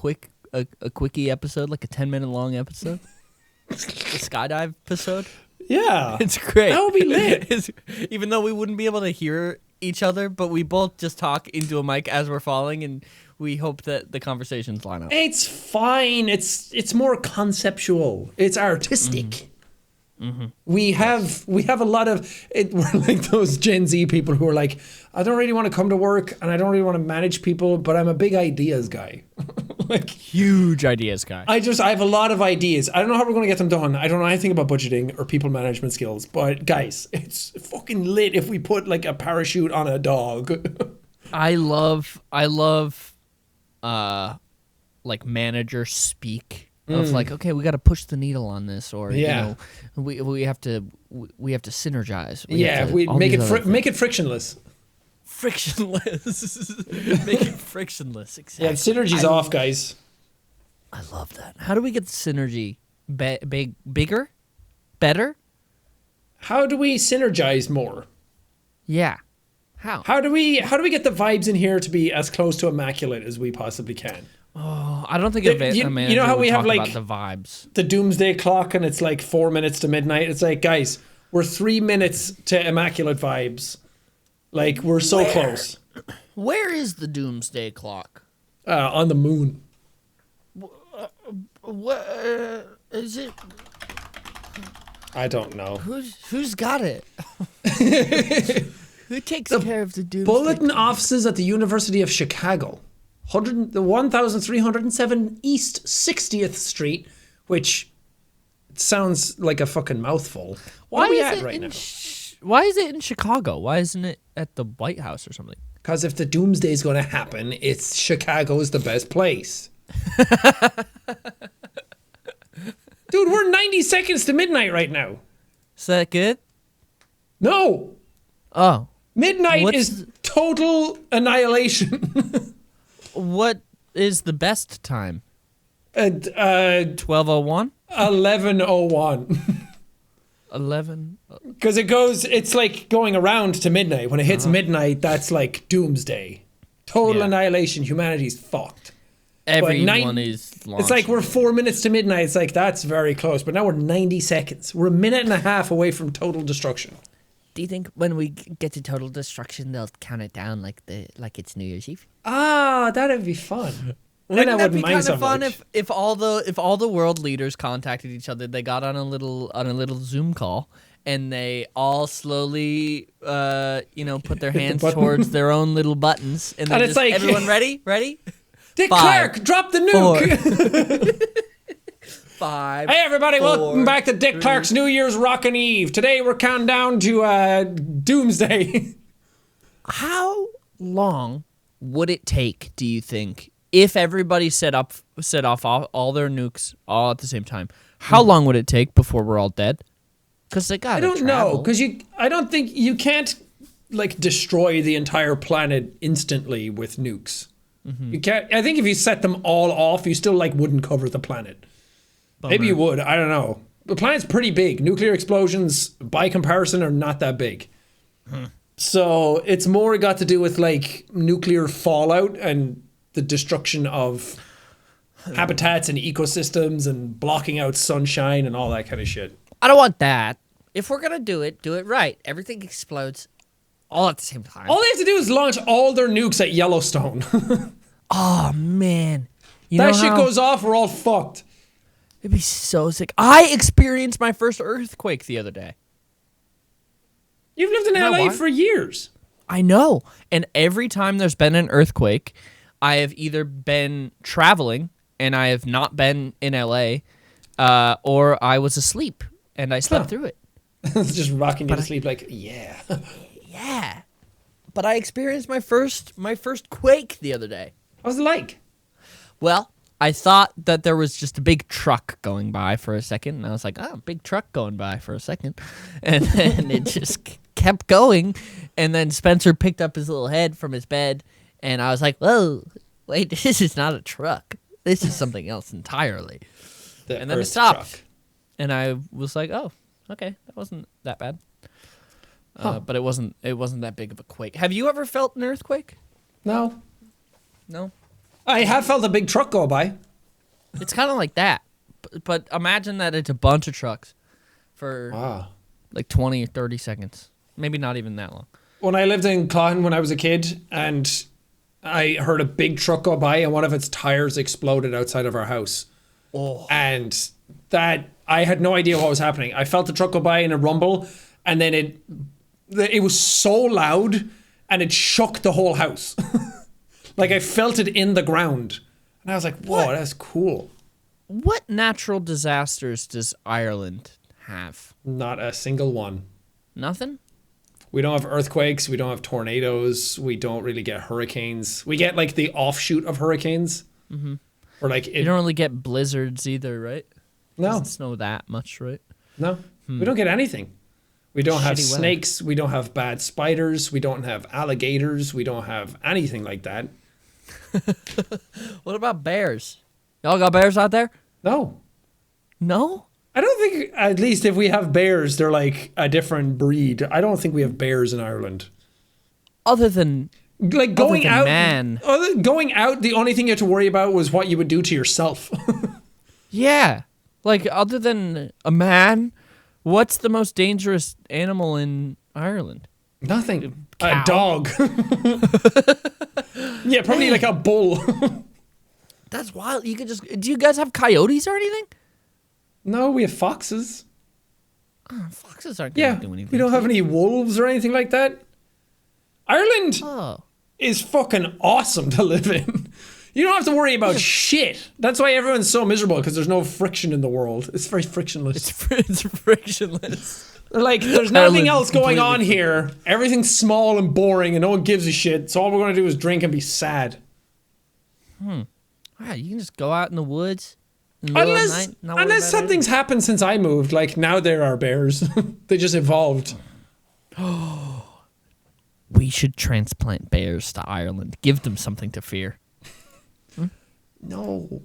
quickie episode, like a 10-minute long episode. The skydive episode. Yeah. It's great. That would be lit. Even though we wouldn't be able to hear each other, but we both just talk into a mic as we're falling, and we hope that the conversations line up. It's fine. It's more conceptual. It's artistic. Mm-hmm. We have a lot of it. We're like those Gen Z people who are like, I don't really want to come to work and I don't really want to manage people, but I'm a big ideas guy. Like Huge ideas, guy. I have a lot of ideas. I don't know how we're going to get them done. I don't know anything about budgeting or people management skills, but guys, it's fucking lit if we put like a parachute on a dog. I love like manager speak of like, okay, we got to push the needle on this, or Yeah. we have to synergize. We all make these other it make it frictionless. frictionless. Make it frictionless. Exactly. Yeah, synergy's off, guys. I love that. How do we get the synergy bigger, better? How do we synergize more? Yeah. How? How do we get the vibes in here to be as close to immaculate as we possibly can? Oh, I don't think You- a you manager know how would we have, talk like, about the vibes. The doomsday clock and it's like 4 minutes to midnight. It's like, guys, we're 3 minutes to immaculate vibes. Like, we're so close. Where is the doomsday clock? On the moon. What is it? I don't know. Who's got it? Who takes care of the doomsday? Bulletin offices at the University of Chicago. 1307 East 60th Street, which sounds like a fucking mouthful. Where are we at right now? Why is it in Chicago? Why isn't it at the White House or something? Because if the doomsday is going to happen, it's Chicago's the best place. Dude, we're 90 seconds to midnight right now. Is that good? No. Oh. Midnight is total annihilation. What is the best time? 12:01. 11:01. 11. Because it's like going around to midnight. When it hits midnight, that's like doomsday. Total annihilation. Humanity's fucked. Everyone is launching. It's like we're 4 minutes to midnight. It's like, that's very close. But now we're 90 seconds. We're a minute and a half away from total destruction. Do you think when we get to total destruction, they'll count it down like it's New Year's Eve? Ah, that'd be fun. Wouldn't that be kind of fun if all the world leaders contacted each other? They got on a little Zoom call and they all slowly put their hands towards their own little buttons and it's like, everyone ready? Dick 5, Clark, drop the nuke. 5. Hey everybody, 4, welcome back to Dick 3. Clark's New Year's Rockin' Eve. Today we're counting down to doomsday. How long would it take, do you think, if everybody set off all their nukes all at the same time? How long would it take before we're all dead? Because they got. I don't know. Because I don't think you can't like destroy the entire planet instantly with nukes. Mm-hmm. You can't. I think if you set them all off, you still like wouldn't cover the planet. Bummer. Maybe you would. I don't know. The planet's pretty big. Nuclear explosions, by comparison, are not that big. So it's more got to do with like nuclear fallout and the destruction of habitats and ecosystems and blocking out sunshine and all that kind of shit. I don't want that. If we're gonna do it right. Everything explodes all at the same time. All they have to do is launch all their nukes at Yellowstone. Oh man, that shit goes off, we're all fucked. It'd be so sick. I experienced my first earthquake the other day. You've lived in LA for years. I know. And every time there's been an earthquake, I have either been traveling and I have not been in LA, or I was asleep and I slept through it. It's just rocking you to sleep like, yeah. Yeah. But I experienced my first quake the other day. What was it like? Well, I thought that there was just a big truck going by for a second, and I was like, "Oh, big truck going by for a second," and then it just kept going, and then Spencer picked up his little head from his bed, and I was like, "Whoa, wait, this is not a truck. This is something else entirely." And then it stopped, truck. and I was like, "Oh, okay, that wasn't that bad." But it wasn't that big of a quake. Have you ever felt an earthquake? No. No. I have felt a big truck go by. It's kind of like that, but imagine that it's a bunch of trucks for like 20 or 30 seconds. Maybe not even that long. When I lived in Cloughan when I was a kid, and I heard a big truck go by, and one of its tires exploded outside of our house. Oh. And that, I had no idea what was happening. I felt the truck go by in a rumble, and then it was so loud, and it shook the whole house. Like I felt it in the ground. And I was like, whoa, that's cool. What natural disasters does Ireland have? Not a single one. Nothing? We don't have earthquakes. We don't have tornadoes. We don't really get hurricanes. We get like the offshoot of hurricanes. Mm-hmm. Or like you don't really get blizzards either, right? No. It doesn't snow that much, right? No. We don't get anything. We don't have Shitty snakes. We don't have bad spiders. We don't have alligators. We don't have anything like that. What about bears? Y'all got bears out there? No. No? I don't think, at least if we have bears, they're like a different breed. I don't think we have bears in Ireland. Other than like going out, man. Going out, the only thing you had to worry about was what you would do to yourself. Yeah. Like other than a man, what's the most dangerous animal in Ireland? Nothing. Cow. A dog. Yeah, probably like a bull. That's wild. You could just. Do you guys have coyotes or anything? No, we have foxes. Oh, foxes aren't going to do anything. We don't have any wolves or anything like that. Ireland Oh. is fucking awesome to live in. You don't have to worry about shit. That's why everyone's so miserable, because there's no friction in the world. It's very frictionless. It's frictionless. Like, there's nothing Ireland's else going on completely here. Everything's small and boring, and no one gives a shit. So all we're going to do is drink and be sad. Wow, you can just go out in the woods. In the middle of the night, not worry Unless about something's happened since I moved. Like, now there are bears. They just evolved. We should transplant bears to Ireland. Give them something to fear. No.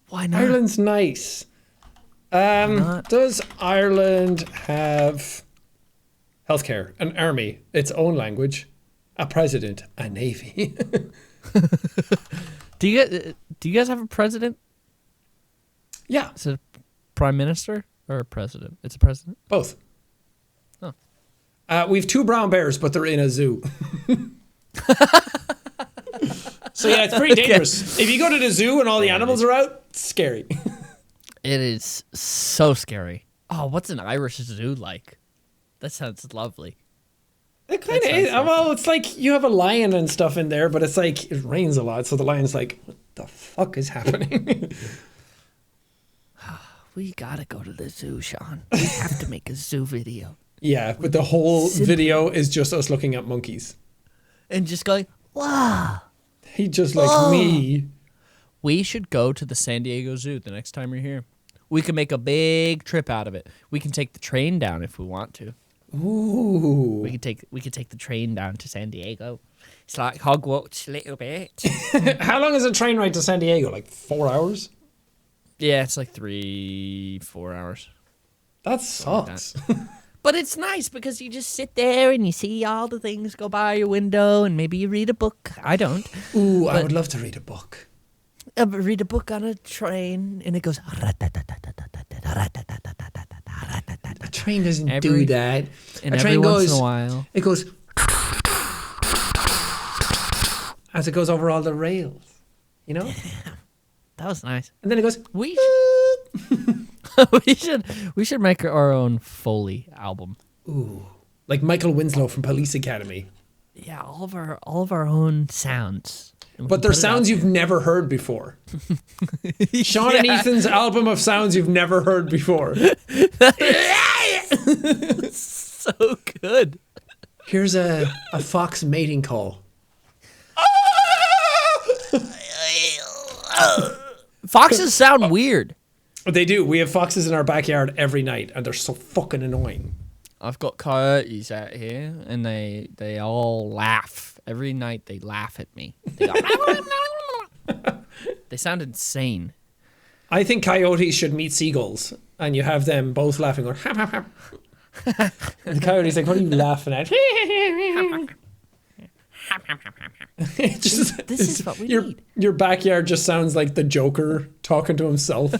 Why not? Ireland's nice. Does Ireland have healthcare, an army, its own language, a president, a navy? Do you guys have a president? Yeah, Is it a prime minister or a president? It's a president. both. Oh. We have 2 brown bears, but they're in a zoo. So yeah, it's pretty dangerous. If you go to the zoo and all the animals are out, it's scary. It is so scary. Oh, what's an Irish zoo like? That sounds lovely. It kind of is. Well, it's like you have a lion and stuff in there, but it's like it rains a lot, so the lion's like, what the fuck is happening? We gotta go to the zoo, Sean. We have to make a zoo video. Yeah, but the whole video is just us looking at monkeys. And just going, wow. He just like me. We should go to the San Diego Zoo the next time you're here. We can make a big trip out of it. We can take the train down if we want to. Ooh. We could take the train down to San Diego. It's like Hogwarts a little bit. How long is a train ride to San Diego? Like 4 hours? Yeah, it's like 3-4 hours. That sucks. But it's nice because you just sit there and you see all the things go by your window and maybe you read a book. I don't. Ooh, I would love to read a book. Read a book on a train and it goes. A train doesn't do that. And a train every goes. once in a while. It goes. As it goes over all the rails. You know? That was nice. And then it goes. We we should make our own Foley album. Ooh. Like Michael Winslow from Police Academy. Yeah, all of our own sounds. And we But can they're put it out sounds you've there. never heard before. Sean and Yeah. Ethan's album of sounds you've never heard before. So good. Here's a fox mating call. Foxes sound weird. They do. We have foxes in our backyard every night, and they're so fucking annoying. I've got coyotes out here, and they all laugh every night. They laugh at me. They, go, they sound insane. I think coyotes should meet seagulls, and you have them both laughing, going, hap, hap, hap. And the coyote's like, what are you laughing at? This is what we need. Your backyard just sounds like the Joker talking to himself.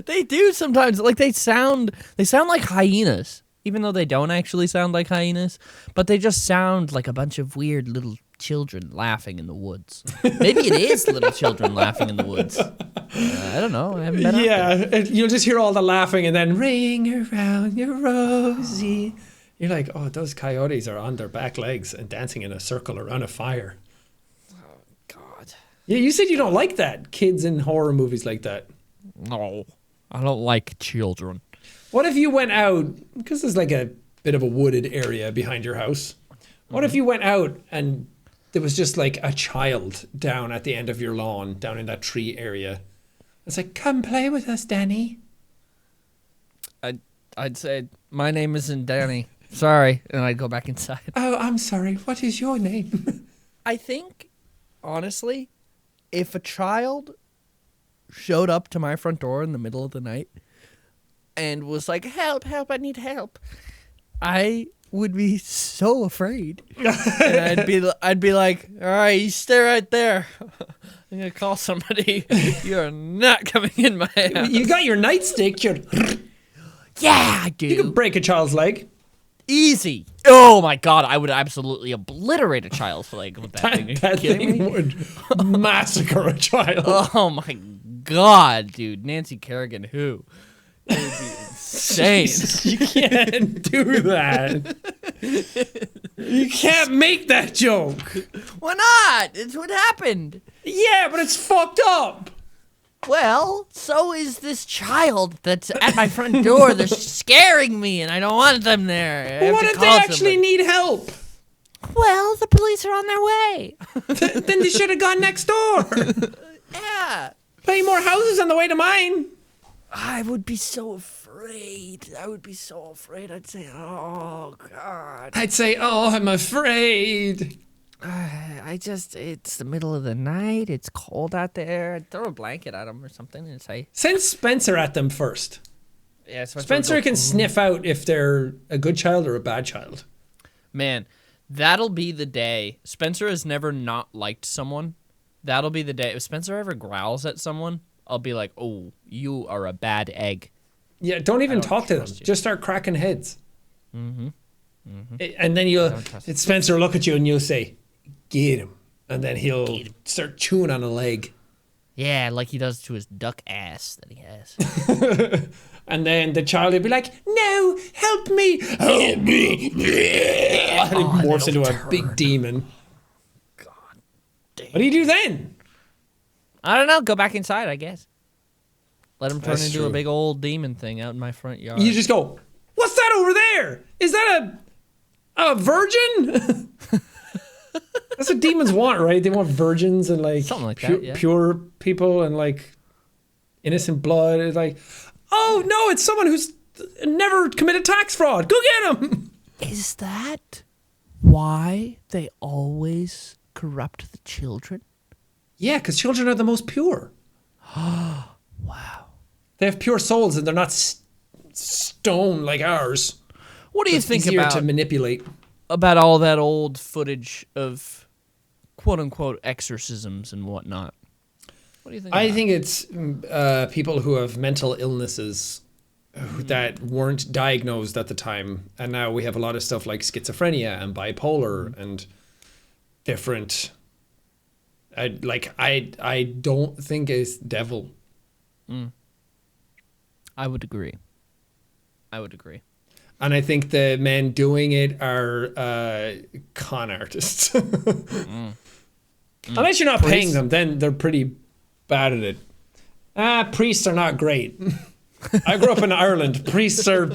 They do sometimes. Like they sound like hyenas, even though they don't actually sound like hyenas. But they just sound like a bunch of weird little children laughing in the woods. Maybe it is little children laughing in the woods. I don't know. I haven't been out there. Yeah, you'll just hear all the laughing and then ring around your rosy. You're like, oh, those coyotes are on their back legs and dancing in a circle around a fire. God. Yeah, you said you don't like that. Kids in horror movies like that. No, I don't like children. What if you went out, because there's like a bit of a wooded area behind your house. What if you went out and there was just like a child down at the end of your lawn, down in that tree area? It's like, come play with us, Danny. I'd say my name isn't Danny. Sorry, and I'd go back inside. Oh, I'm sorry. What is your name? I think, honestly, if a child showed up to my front door in the middle of the night and was like, help, help, I need help, I would be so afraid. And I'd be like, all right, you stay right there. I'm going to call somebody. You're not coming in my house. You got your nightstick. Yeah, I do. You could break a child's leg. Easy. Oh my god, I would absolutely obliterate a child's leg with that thing. Are you That kidding thing me? would massacre a child. Oh my god, dude. Nancy Kerrigan, who? It would be insane. Jesus, you can't do that. You can't make that joke. Why not? It's what happened. Yeah, but it's fucked up. Well, so is this child that's at my front door. They're scaring me, and I don't want them there. I have What to if they call actually somebody. need help? Well, the police are on their way. Then they should have gone next door. Yeah. Plenty more houses on the way to mine. I would be so afraid. I'd say, oh, God. I'd say, oh, I'm afraid. It's the middle of the night. It's cold out there. I'd throw a blanket at them or something and say, Send Spencer at them first. yeah, Spencer can sniff out if they're a good child or a bad child. Man, that'll be the day. Spencer has never not liked someone. That'll be the day. If Spencer ever growls at someone, I'll be like, oh, you are a bad egg. Yeah, don't even don't talk to them. trust you. Just start cracking heads. Mm-hmm. And then trust him. Spencer will look at you and you'll say, get him. And then he'll start chewing on a leg. Yeah, like he does to his duck ass that he has. And then the child will be like, no, help me. Help me. And he morphs into a big demon. God damn. What do you do then? I don't know. Go back inside, I guess. Let him turn That's into true. a big old demon thing out in my front yard. You just go, what's that over there? Is that a virgin? That's what demons want, right? They want virgins and like, Something like that, yeah. pure people and like innocent blood. It's like, oh no, it's someone who's never committed tax fraud. Go get him. Is that why they always corrupt the children? Yeah, because children are the most pure. Wow. They have pure souls and they're not stone like ours. What do you It's think easier about to manipulate? all that old footage of quote-unquote exorcisms and whatnot? What do you think I about think it's people who have mental illnesses that weren't diagnosed at the time, and now we have a lot of stuff like schizophrenia and bipolar and different. I don't think it's devil. I would agree. And I think the men doing it are con artists. Unless you're not paying them, then they're pretty bad at it. Priests are not great. I grew up in Ireland. Priests are...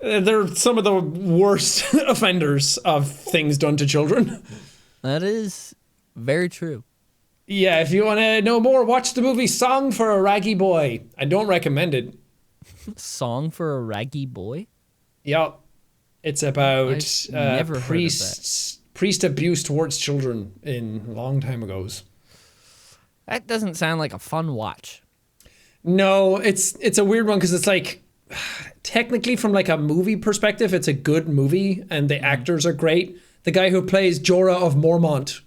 they're some of the worst offenders of things done to children. That is very true. Yeah, if you want to know more, watch the movie Song for a Raggy Boy. I don't recommend it. Song for a Raggy Boy? Yep. It's about never heard of priest abuse towards children in a long time ago. That doesn't sound like a fun watch. No, it's a weird one because it's like, technically from like a movie perspective, it's a good movie and the actors are great. The guy who plays Jorah of Mormont,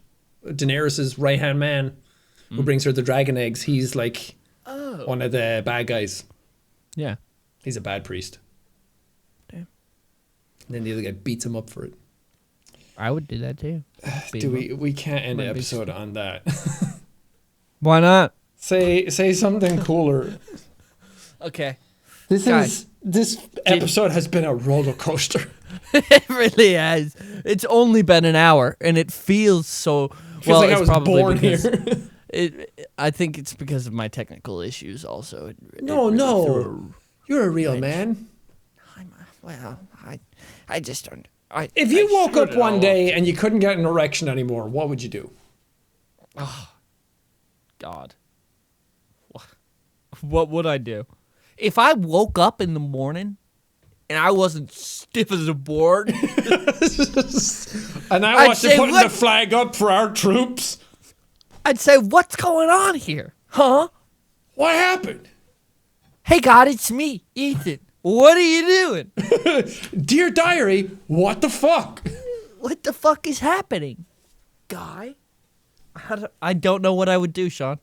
Daenerys' right-hand man, who brings her the dragon eggs, he's like one of the bad guys. Yeah. He's a bad priest. Damn. And then the other guy beats him up for it. I would do that too. We can't end the episode on that. Why not? Say something cooler. Okay. This episode has been a roller coaster. It really has. It's only been an hour, and it feels so. Feels like I it's was probably born because here. I think it's because of my technical issues. Also, No, you're a real man. I just don't. If you woke up one day and you couldn't get an erection anymore, what would you do? Oh, God. What would I do? If I woke up in the morning and I wasn't stiff as a board, and I was putting the flag up for our troops, I'd say, what's going on here? Huh? What happened? Hey, God, it's me, Ethan. What are you doing? Dear diary, what the fuck? What the fuck is happening? Guy? I don't know what I would do, Sean.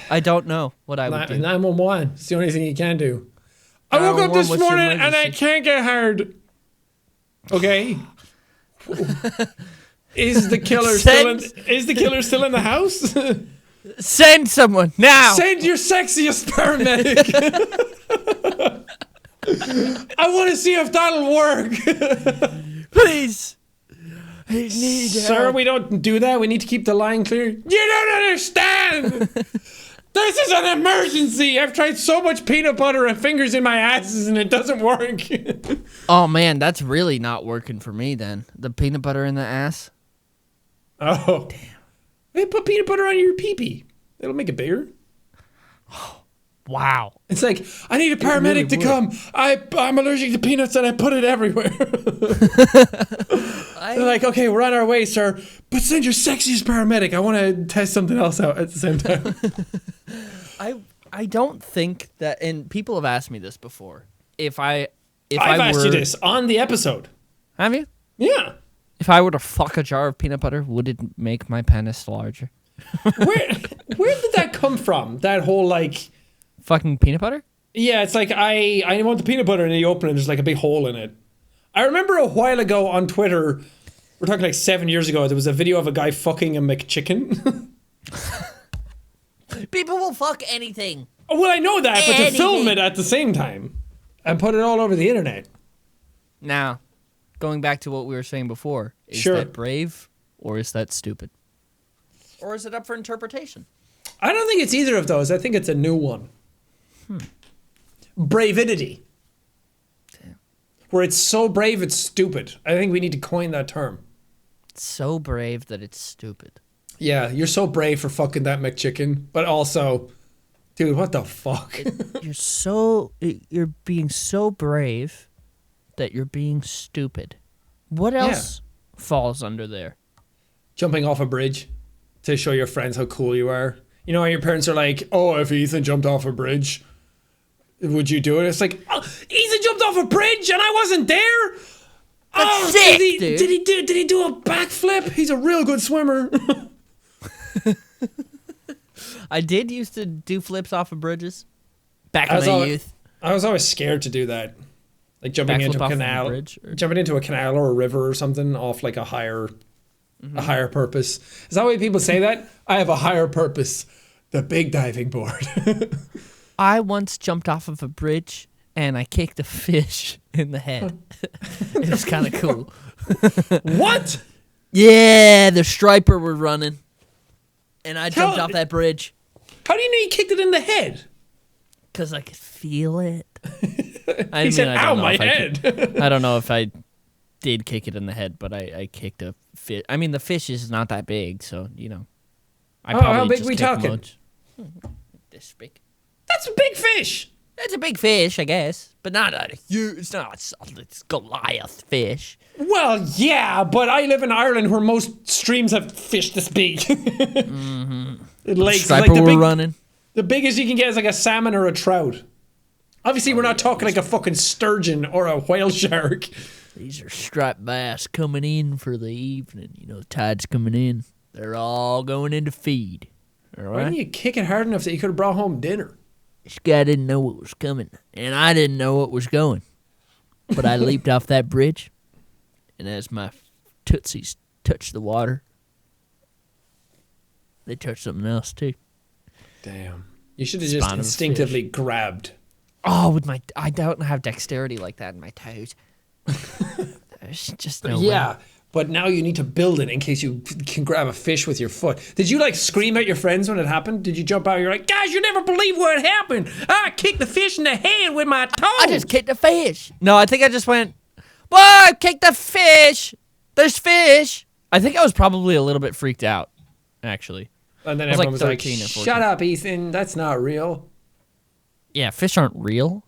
I don't know what I would do. 911. It's the only thing you can do. I woke up this morning and I can't get hard. Okay. Is the killer still in the house? Send someone now. Send your sexiest paramedic. I want to see if that'll work. Please. I need Sir, help. we don't do that. We need to keep the line clear. You don't understand. This is an emergency. I've tried so much peanut butter and fingers in my asses and it doesn't work. Oh, man, that's really not working for me then. The peanut butter in the ass. Oh. Damn. Hey, put peanut butter on your pee-pee. It'll make it bigger. Wow. It's like, I need a paramedic to come. I'm allergic to peanuts and I put it everywhere. They're like, okay, we're on our way, sir. But send your sexiest paramedic. I want to test something else out at the same time. I don't think that, and people have asked me this before. I've asked you this on the episode. Have you? Yeah. If I were to fuck a jar of peanut butter, would it make my penis larger? Where did that come from? That whole like fucking peanut butter? Yeah, it's like I want the peanut butter and you open it and there's like a big hole in it. I remember a while ago on Twitter, we're talking like 7 years ago, there was a video of a guy fucking a McChicken. People will fuck anything. Oh, well, I know that, but to film it at the same time and put it all over the internet. Now, going back to what we were saying before, is Sure. that brave or is that stupid? Or is it up for interpretation? I don't think it's either of those. I think it's a new one. Bravidity. Damn. Where it's so brave it's stupid. I think we need to coin that term. It's so brave that it's stupid. Yeah, you're so brave for fucking that McChicken, but also, dude, what the fuck? You're being so brave that you're being stupid. What else falls under there? Jumping off a bridge to show your friends how cool you are. You know how your parents are like, oh, if Ethan jumped off a bridge, would you do it? It's like, oh, Ethan jumped off a bridge and I wasn't there? That's sick, dude. Did he do a backflip? He's a real good swimmer. I did used to do flips off of bridges back in my youth. I was always scared to do that. Like jumping into a canal. Jumping into a canal or a river or something off like a higher purpose. Is that why people say that? I have a higher purpose. The big diving board. I once jumped off of a bridge and I kicked a fish in the head. It was kind of cool. What? Yeah, the striper were running, and I jumped off that bridge. How do you know you kicked it in the head? Because I could feel it. He said, ow, my head. I don't know if I did kick it in the head, but I kicked a fish. I mean, the fish is not that big, so, you know. How big are we talking? This big. That's a big fish. It's a big fish, I guess, but not a huge. It's not. It's Goliath fish. Well, yeah, but I live in Ireland where most streams have fish this big. Lakes, Striper like were running. The biggest you can get is like a salmon or a trout. Obviously, we're not talking like a fucking sturgeon or a whale shark. These are striped bass coming in for the evening. You know, the tide's coming in. They're all going in to feed. All right? Why didn't you kick it hard enough that you could have brought home dinner? This guy didn't know what was coming, and I didn't know what was going. But I leaped off that bridge, and as my tootsies touched the water, they touched something else, too. Damn. You should have just instinctively grabbed. Oh, I don't have dexterity like that in my toes. There's just no way. But now you need to build it in case you can grab a fish with your foot. Did you like scream at your friends when it happened? Did you jump out? You're like, guys, you never believe what happened. I kicked the fish in the head with my toes. I just kicked the fish. No, I think I just went, whoa, I kicked the fish. There's fish. I think I was probably a little bit freaked out, actually. And then was everyone like was like, 13 or 14. shut up, Ethan. That's not real. Yeah, fish aren't real.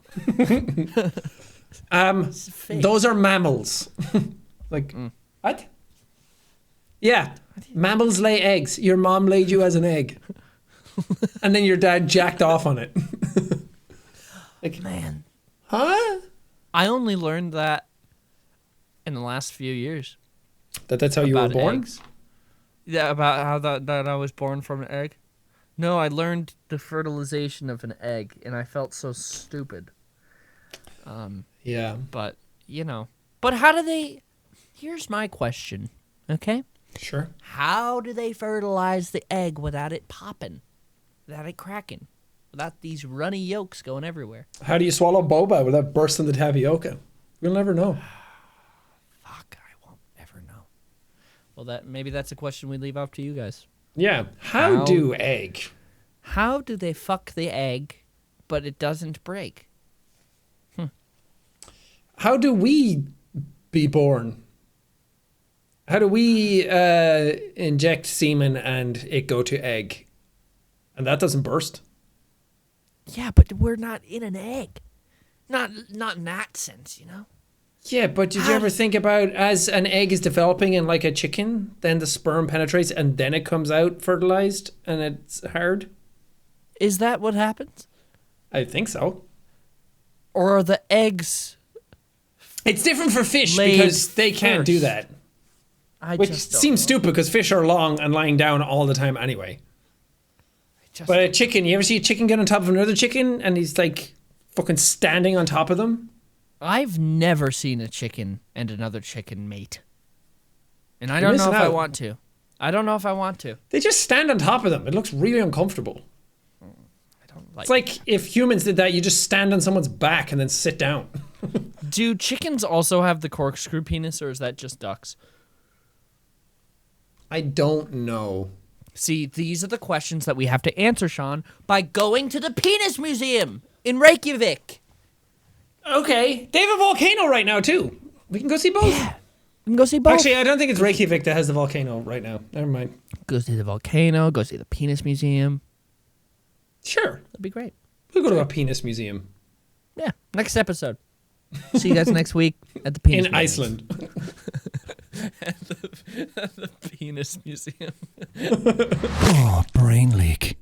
Those are mammals. Like, what? Yeah, mammals lay eggs. Your mom laid you as an egg. And then your dad jacked off on it. Like, Man. huh? I only learned that in the last few years. That's how you were born? Eggs. Yeah, about how that I was born from an egg. No, I learned the fertilization of an egg, and I felt so stupid. Yeah. But, you know. But how do they... Here's my question, okay? Sure. How do they fertilize the egg without it popping? Without it cracking? Without these runny yolks going everywhere? How do you swallow boba without bursting the tapioca? We'll never know. Fuck, I won't ever know. Well, maybe that's a question we leave up to you guys. Yeah. How do egg? How do they fuck the egg, but it doesn't break? How do we be born? How do we inject semen and it go to egg? And that doesn't burst? Yeah, but we're not in an egg. Not in that sense, you know? Yeah, but did you ever think about as an egg is developing in like a chicken, then the sperm penetrates and then it comes out fertilized and it's hard? Is that what happens? I think so. Or are the eggs... It's different for fish laid because they can't do first? that. Which Seems stupid because fish are long and lying down all the time anyway. But a chicken, you ever see a chicken get on top of another chicken and he's like fucking standing on top of them? I've never seen a chicken and another chicken mate. And I don't know if I want to. I don't know if I want to. They just stand on top of them. It looks really uncomfortable. I don't like It's like if humans did that, you just stand on someone's back and then sit down. Do chickens also have the corkscrew penis, or is that just ducks? I don't know. See, these are the questions that we have to answer, Sean, by going to the Penis Museum in Reykjavik. Okay. They have a volcano right now, too. We can go see both. Yeah. We can go see both. Actually, I don't think it's Reykjavik that has the volcano right now. Never mind. Go see the volcano, go see the Penis Museum. Sure. That'd be great. We'll go to a penis museum. Yeah, next episode. See you guys next week at the Penis In Museum. Iceland. At the Penis Museum. Oh, brain leak.